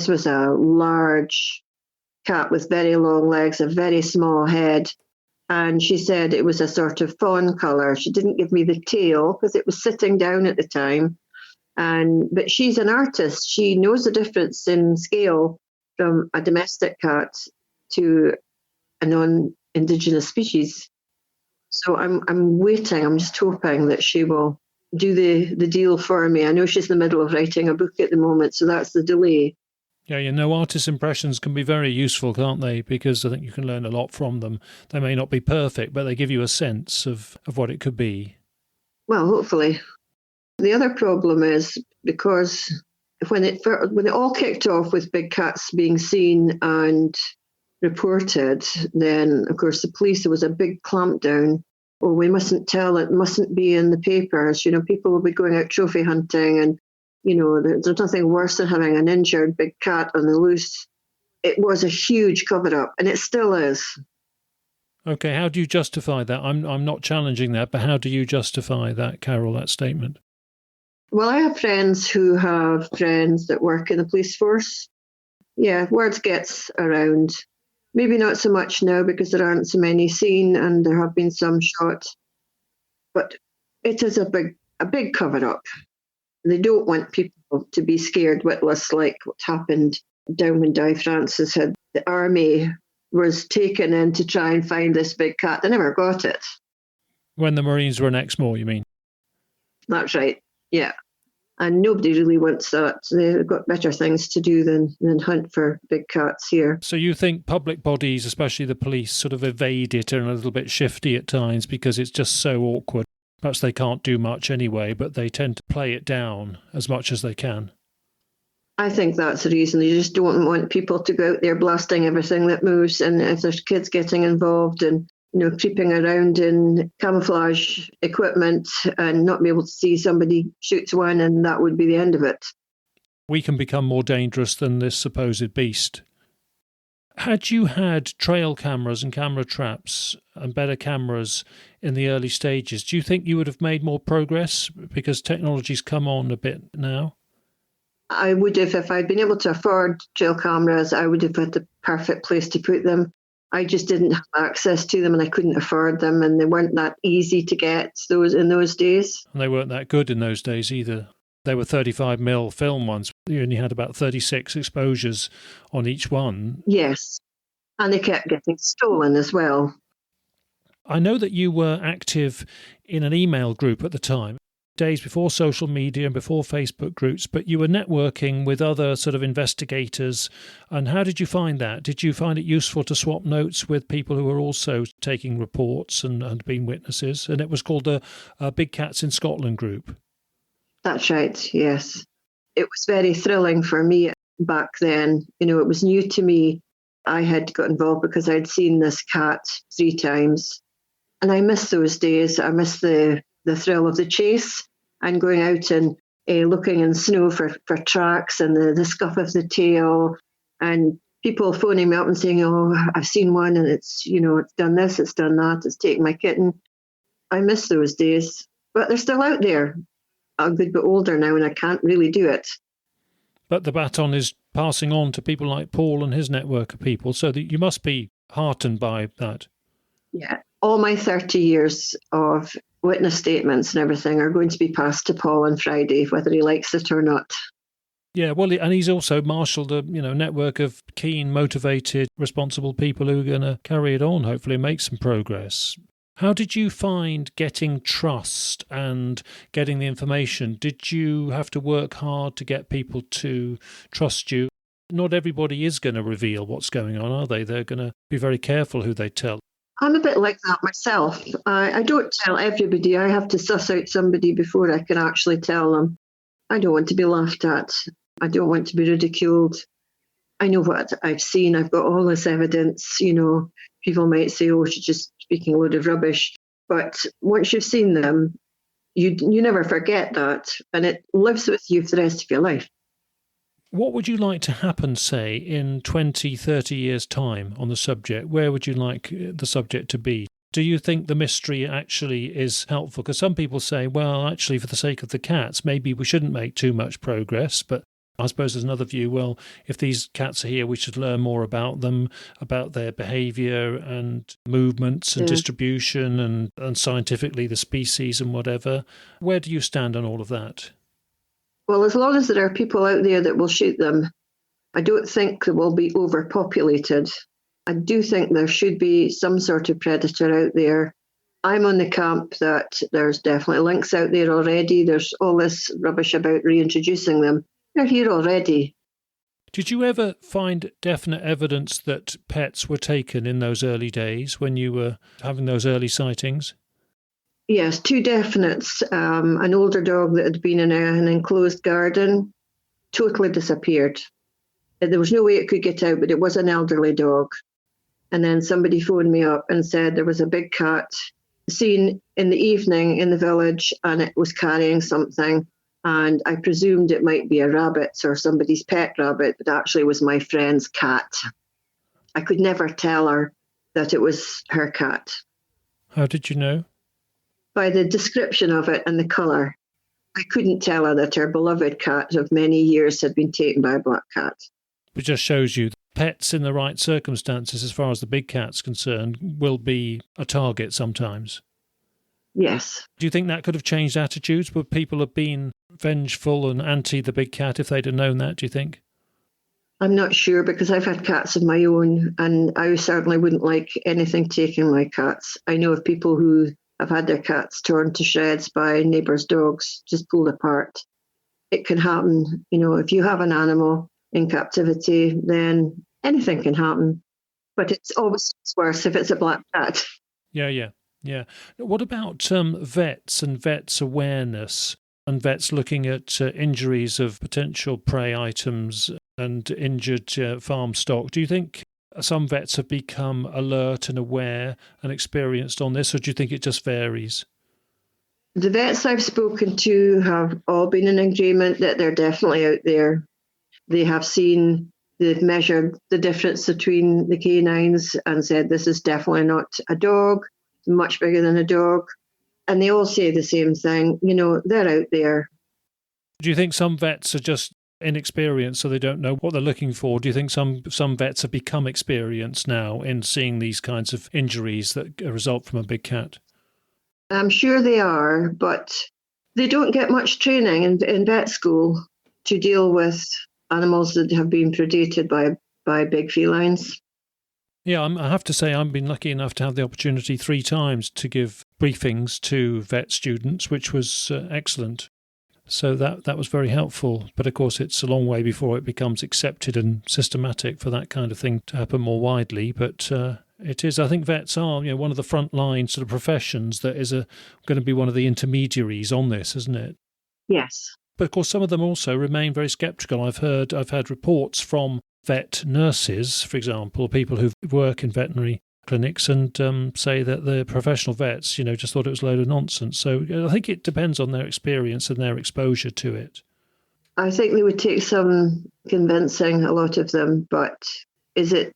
was a large cat with very long legs, a very small head, and she said it was a sort of fawn colour. She didn't give me the tail because it was sitting down at the time. But she's an artist. She knows the difference in scale from a domestic cat to a non-Indigenous species. So I'm waiting. I'm just hoping that she will do the deal for me. I know she's in the middle of writing a book at the moment, so that's the delay. Yeah, artist impressions can be very useful, can't they? Because I think you can learn a lot from them. They may not be perfect, but they give you a sense of what it could be. Well, hopefully. The other problem is because when it all kicked off with big cats being seen and reported, then, of course, the police, there was a big clampdown. Oh, we mustn't tell, it mustn't be in the papers. People will be going out trophy hunting, and, there's nothing worse than having an injured big cat on the loose. It was a huge cover-up, and it still is. Okay, how do you justify that? I'm not challenging that, but how do you justify that, Carole, that statement? Well, I have friends who have friends that work in the police force. Yeah, words gets around. Maybe not so much now because there aren't so many seen and there have been some shot. But it is a big cover-up. They don't want people to be scared witless like what happened down when Di Francis had the army was taken in to try and find this big cat. They never got it. When the Marines were in Exmoor, you mean? That's right, yeah. And nobody really wants that. They've got better things to do than hunt for big cats here. So you think public bodies, especially the police, sort of evade it and are a little bit shifty at times because it's just so awkward? Perhaps they can't do much anyway, but they tend to play it down as much as they can. I think that's the reason. They just don't want people to go out there blasting everything that moves. And if there's kids getting involved and creeping around in camouflage equipment and not be able to see, somebody shoots one and that would be the end of it. We can become more dangerous than this supposed beast. Had you had trail cameras and camera traps and better cameras in the early stages, do you think you would have made more progress because technology's come on a bit now? I would have, if I'd been able to afford trail cameras, I would have had the perfect place to put them. I just didn't have access to them and I couldn't afford them, and they weren't that easy to get in those days. And they weren't that good in those days either. They were 35mm film ones. You only had about 36 exposures on each one. Yes, and they kept getting stolen as well. I know that you were active in an email group at the time, days before social media and before Facebook groups, but you were networking with other sort of investigators. And how did you find that? Did you find it useful to swap notes with people who were also taking reports and being witnesses? And it was called the Big Cats in Scotland group. That's right, yes. It was very thrilling for me back then. It was new to me. I had got involved because I'd seen this cat 3 times. And I miss those days. I miss the thrill of the chase and going out and looking in snow for tracks and the scuff of the tail, and people phoning me up and saying, oh, I've seen one and it's done this, it's done that, it's taken my kitten. I miss those days, but they're still out there. I'm a good bit older now and I can't really do it. But the baton is passing on to people like Paul and his network of people, so that you must be heartened by that. Yeah, all my 30 years of witness statements and everything are going to be passed to Paul on Friday, whether he likes it or not. Yeah, well, and he's also marshalled a network of keen, motivated, responsible people who are going to carry it on, hopefully make some progress. How did you find getting trust and getting the information? Did you have to work hard to get people to trust you? Not everybody is going to reveal what's going on, are they? They're going to be very careful who they tell. I'm a bit like that myself. I don't tell everybody. I have to suss out somebody before I can actually tell them. I don't want to be laughed at. I don't want to be ridiculed. I know what I've seen. I've got all this evidence. People might say, oh, she's just speaking a load of rubbish. But once you've seen them, you never forget that. And it lives with you for the rest of your life. What would you like to happen, say, in 20, 30 years' time on the subject? Where would you like the subject to be? Do you think the mystery actually is helpful? Because some people say, well, actually, for the sake of the cats, maybe we shouldn't make too much progress. But I suppose there's another view, well, if these cats are here, we should learn more about them, about their behaviour and movements and distribution and scientifically the species and whatever. Where do you stand on all of that? Well, as long as there are people out there that will shoot them, I don't think they will be overpopulated. I do think there should be some sort of predator out there. I'm on the camp that there's definitely lynx out there already. There's all this rubbish about reintroducing them. They're here already. Did you ever find definite evidence that pets were taken in those early days when you were having those early sightings? Yes, 2 definites. An older dog that had been in an enclosed garden totally disappeared. There was no way it could get out, but it was an elderly dog. And then somebody phoned me up and said there was a big cat seen in the evening in the village and it was carrying something. And I presumed it might be a rabbit or somebody's pet rabbit, but actually it was my friend's cat. I could never tell her that it was her cat. How did you know? By the description of it and the colour. I couldn't tell her that her beloved cat of many years had been taken by a black cat. It just shows you pets in the right circumstances, as far as the big cat's concerned, will be a target sometimes. Yes. Do you think that could have changed attitudes? Would people have been vengeful and anti the big cat if they'd have known that, do you think? I'm not sure, because I've had cats of my own and I certainly wouldn't like anything taking my cats. I know of people who have had their cats torn to shreds by neighbours' dogs, just pulled apart. It can happen. If you have an animal in captivity, then anything can happen. But it's always worse if it's a black cat. Yeah. What about vets and vets' awareness and vets looking at injuries of potential prey items and injured farm stock? Do you think some vets have become alert and aware and experienced on this, or do you think it just varies? The vets I've spoken to have all been in agreement that they're definitely out there. They have seen, they've measured the difference between the canines and said this is definitely not a dog, much bigger than a dog. And they all say the same thing, they're out there. Do you think some vets are just inexperienced, so they don't know what they're looking for? Do you think some vets have become experienced now in seeing these kinds of injuries that result from a big cat? I'm sure they are, but they don't get much training in vet school to deal with animals that have been predated by big felines. Yeah, I have to say I've been lucky enough to have the opportunity 3 times to give briefings to vet students, which was excellent. So that was very helpful. But of course, it's a long way before it becomes accepted and systematic for that kind of thing to happen more widely. But it is. I think vets are, one of the frontline sort of professions that is going to be one of the intermediaries on this, isn't it? Yes. But of course, some of them also remain very sceptical. I've had reports from vet nurses, for example, people who work in veterinary clinics and say that the professional vets, just thought it was a load of nonsense. So I think it depends on their experience and their exposure to it. I think they would take some convincing, a lot of them, but is it,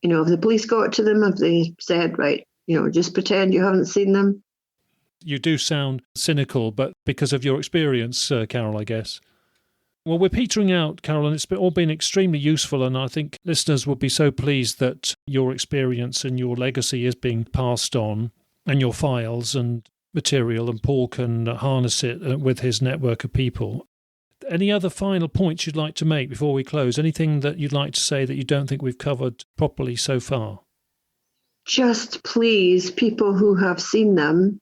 have the police got to them? Have they said, right, just pretend you haven't seen them? You do sound cynical, but because of your experience, Carole, I guess. Well, we're petering out, Carole, and it's all been extremely useful, and I think listeners will be so pleased that your experience and your legacy is being passed on, and your files and material, and Paul can harness it with his network of people. Any other final points you'd like to make before we close? Anything that you'd like to say that you don't think we've covered properly so far? Just please, people who have seen them,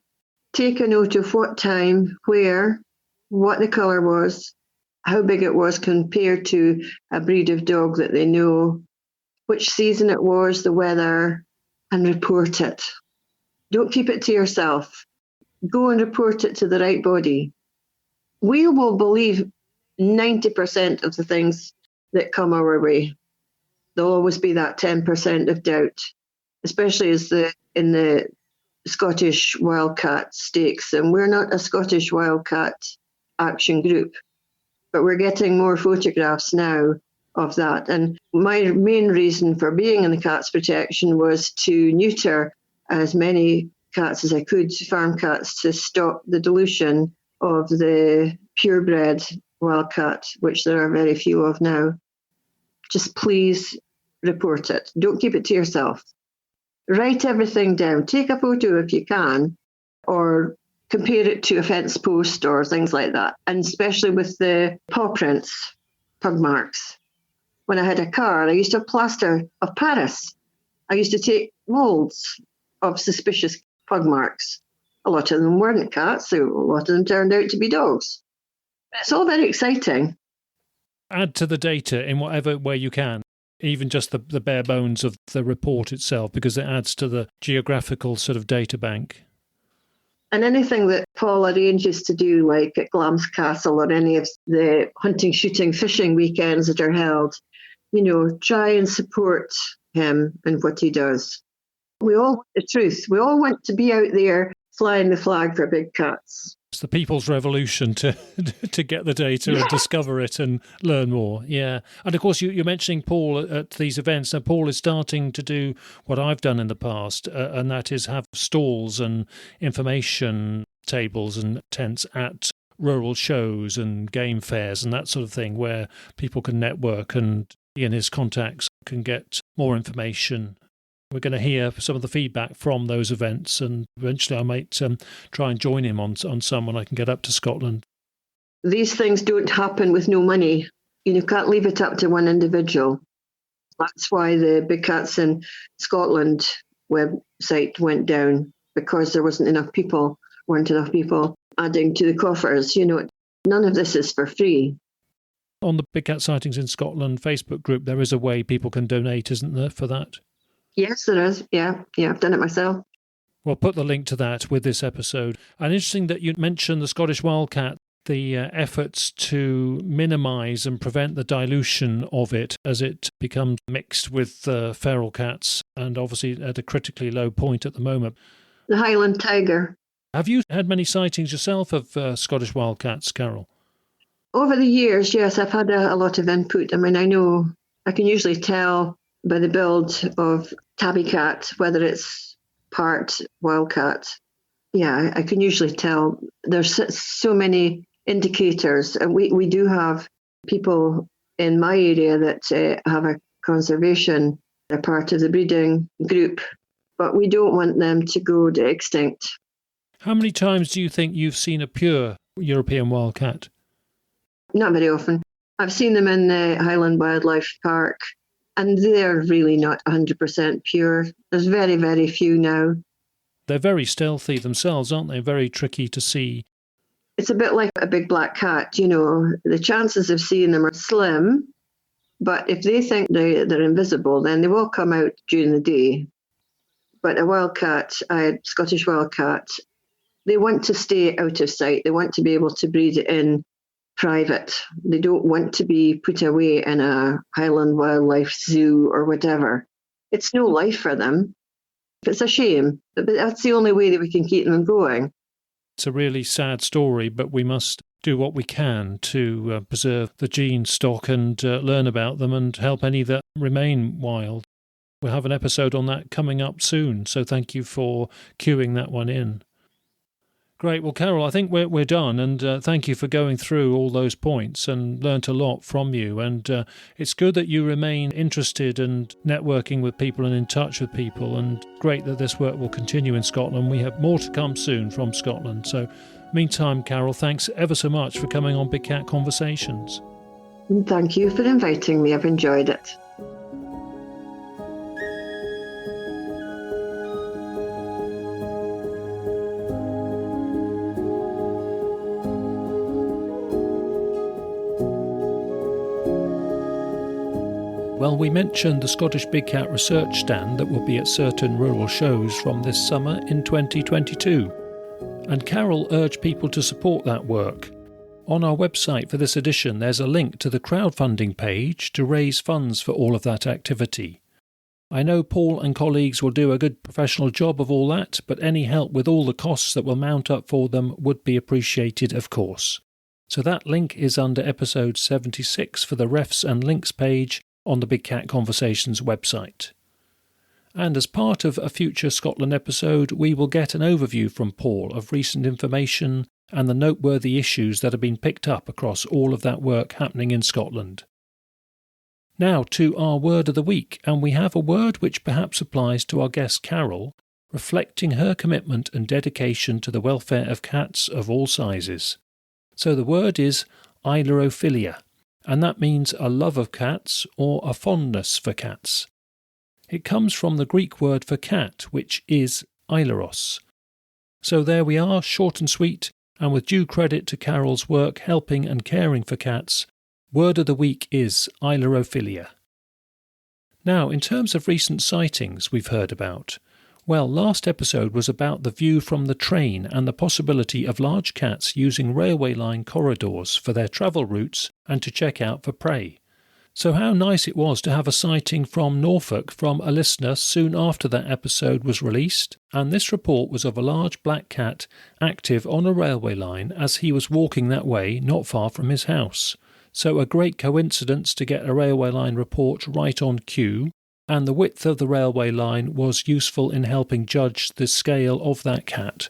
take a note of what time, where, what the colour was, how big it was compared to a breed of dog that they know, which season it was, the weather, and report it. Don't keep it to yourself. Go and report it to the right body. We will believe 90% of the things that come our way. There'll always be that 10% of doubt, especially in the Scottish wildcat stakes. And we're not a Scottish wildcat action group, but we're getting more photographs now of that. And my main reason for being in the Cats Protection was to neuter as many cats as I could, farm cats, to stop the dilution of the purebred wildcat, which there are very few of now. Just please report it. Don't keep it to yourself. Write everything down. Take a photo if you can, or compare it to a fence post or things like that. And especially with the paw prints, pug marks. When I had a car, I used to have plaster of Paris. I used to take molds of suspicious pug marks. A lot of them weren't cats, so a lot of them turned out to be dogs. It's all very exciting. Add to the data in whatever way you can, even just the bare bones of the report itself, because it adds to the geographical sort of data bank. And anything that Paul arranges to do, like at Glam's Castle or any of the hunting, shooting, fishing weekends that are held, try and support him and what he does. We all want the truth. We all want to be out there flying the flag for big cats. It's the people's revolution to get the data and discover it and learn more. Yeah. And of course, you're mentioning Paul at these events. Now, Paul is starting to do what I've done in the past, and that is have stalls and information tables and tents at rural shows and game fairs and that sort of thing, where people can network and he and his contacts can get more information. We're going to hear some of the feedback from those events, and eventually I might try and join him on some when I can get up to Scotland. These things don't happen with no money. You can't leave it up to one individual. That's why the Big Cats in Scotland website went down, because there weren't enough people adding to the coffers. None of this is for free. On the Big Cat Sightings in Scotland Facebook group, there is a way people can donate, isn't there, for that? Yes, there is. Yeah, I've done it myself. We'll put the link to that with this episode. And interesting that you mentioned the Scottish wildcat, the efforts to minimise and prevent the dilution of it as it becomes mixed with feral cats, and obviously at a critically low point at the moment. The Highland tiger. Have you had many sightings yourself of Scottish wildcats, Carole? Over the years, yes, I've had a lot of input. I mean, I can usually tell by the build of tabby cat whether it's part wildcat. Yeah, I can usually tell. There's so many indicators, and we do have people in my area that have a conservation. They're part of the breeding group, but we don't want them to go extinct. How many times do you think you've seen a pure European wildcat? Not very often. I've seen them in the Highland Wildlife Park, and they're really not 100% pure. There's very, very few now. They're very stealthy themselves, aren't they? Very tricky to see. It's a bit like a big black cat, The chances of seeing them are slim, but if they think they're invisible, then they will come out during the day. But a wildcat, a Scottish wildcat, they want to stay out of sight. They want to be able to breed in private. They don't want to be put away in a Highland Wildlife Zoo or whatever. It's no life for them. It's a shame, but that's the only way that we can keep them going. It's a really sad story, but we must do what we can to preserve the gene stock and learn about them and help any that remain wild. We'll have an episode on that coming up soon, so thank you for queuing that one in. Great. Well, Carole, I think we're done, and thank you for going through all those points and learnt a lot from you. And it's good that you remain interested and networking with people and in touch with people, and great that this work will continue in Scotland. We have more to come soon from Scotland. So meantime, Carole, thanks ever so much for coming on Big Cat Conversations. Thank you for inviting me. I've enjoyed it. Well, we mentioned the Scottish Big Cat Research Stand that will be at certain rural shows from this summer in 2022. And Carole urged people to support that work. On our website for this edition, there's a link to the crowdfunding page to raise funds for all of that activity. I know Paul and colleagues will do a good professional job of all that, but any help with all the costs that will mount up for them would be appreciated, of course. So that link is under episode 76 for the refs and links page on the Big Cat Conversations website. And as part of a future Scotland episode, we will get an overview from Paul of recent information and the noteworthy issues that have been picked up across all of that work happening in Scotland. Now to our word of the week, and we have a word which perhaps applies to our guest Carole, reflecting her commitment and dedication to the welfare of cats of all sizes. So the word is ailurophilia, and that means a love of cats or a fondness for cats. It comes from the Greek word for cat, which is ailuros. So there we are, short and sweet, and with due credit to Carole's work helping and caring for cats, word of the week is ailurophilia. Now, in terms of recent sightings we've heard about, well, last episode was about the view from the train and the possibility of large cats using railway line corridors for their travel routes and to check out for prey. So how nice it was to have a sighting from Norfolk from a listener soon after that episode was released, and this report was of a large black cat active on a railway line as he was walking that way not far from his house. So a great coincidence to get a railway line report right on cue, and the width of the railway line was useful in helping judge the scale of that cat.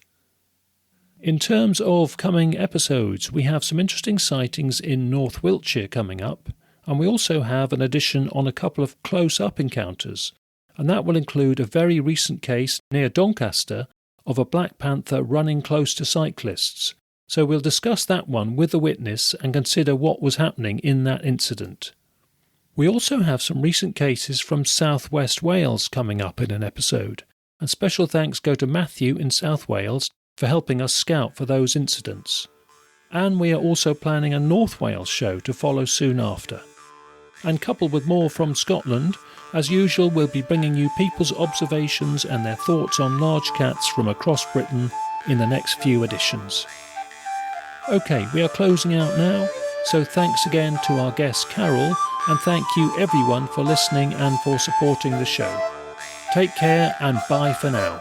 In terms of coming episodes, we have some interesting sightings in North Wiltshire coming up, and we also have an edition on a couple of close-up encounters, and that will include a very recent case near Doncaster of a black panther running close to cyclists. So we'll discuss that one with the witness and consider what was happening in that incident. We also have some recent cases from South West Wales coming up in an episode, and special thanks go to Matthew in South Wales for helping us scout for those incidents. And we are also planning a North Wales show to follow soon after. And coupled with more from Scotland, as usual we'll be bringing you people's observations and their thoughts on large cats from across Britain in the next few editions. OK, we are closing out now, so thanks again to our guest Carole, and thank you everyone for listening and for supporting the show. Take care and bye for now.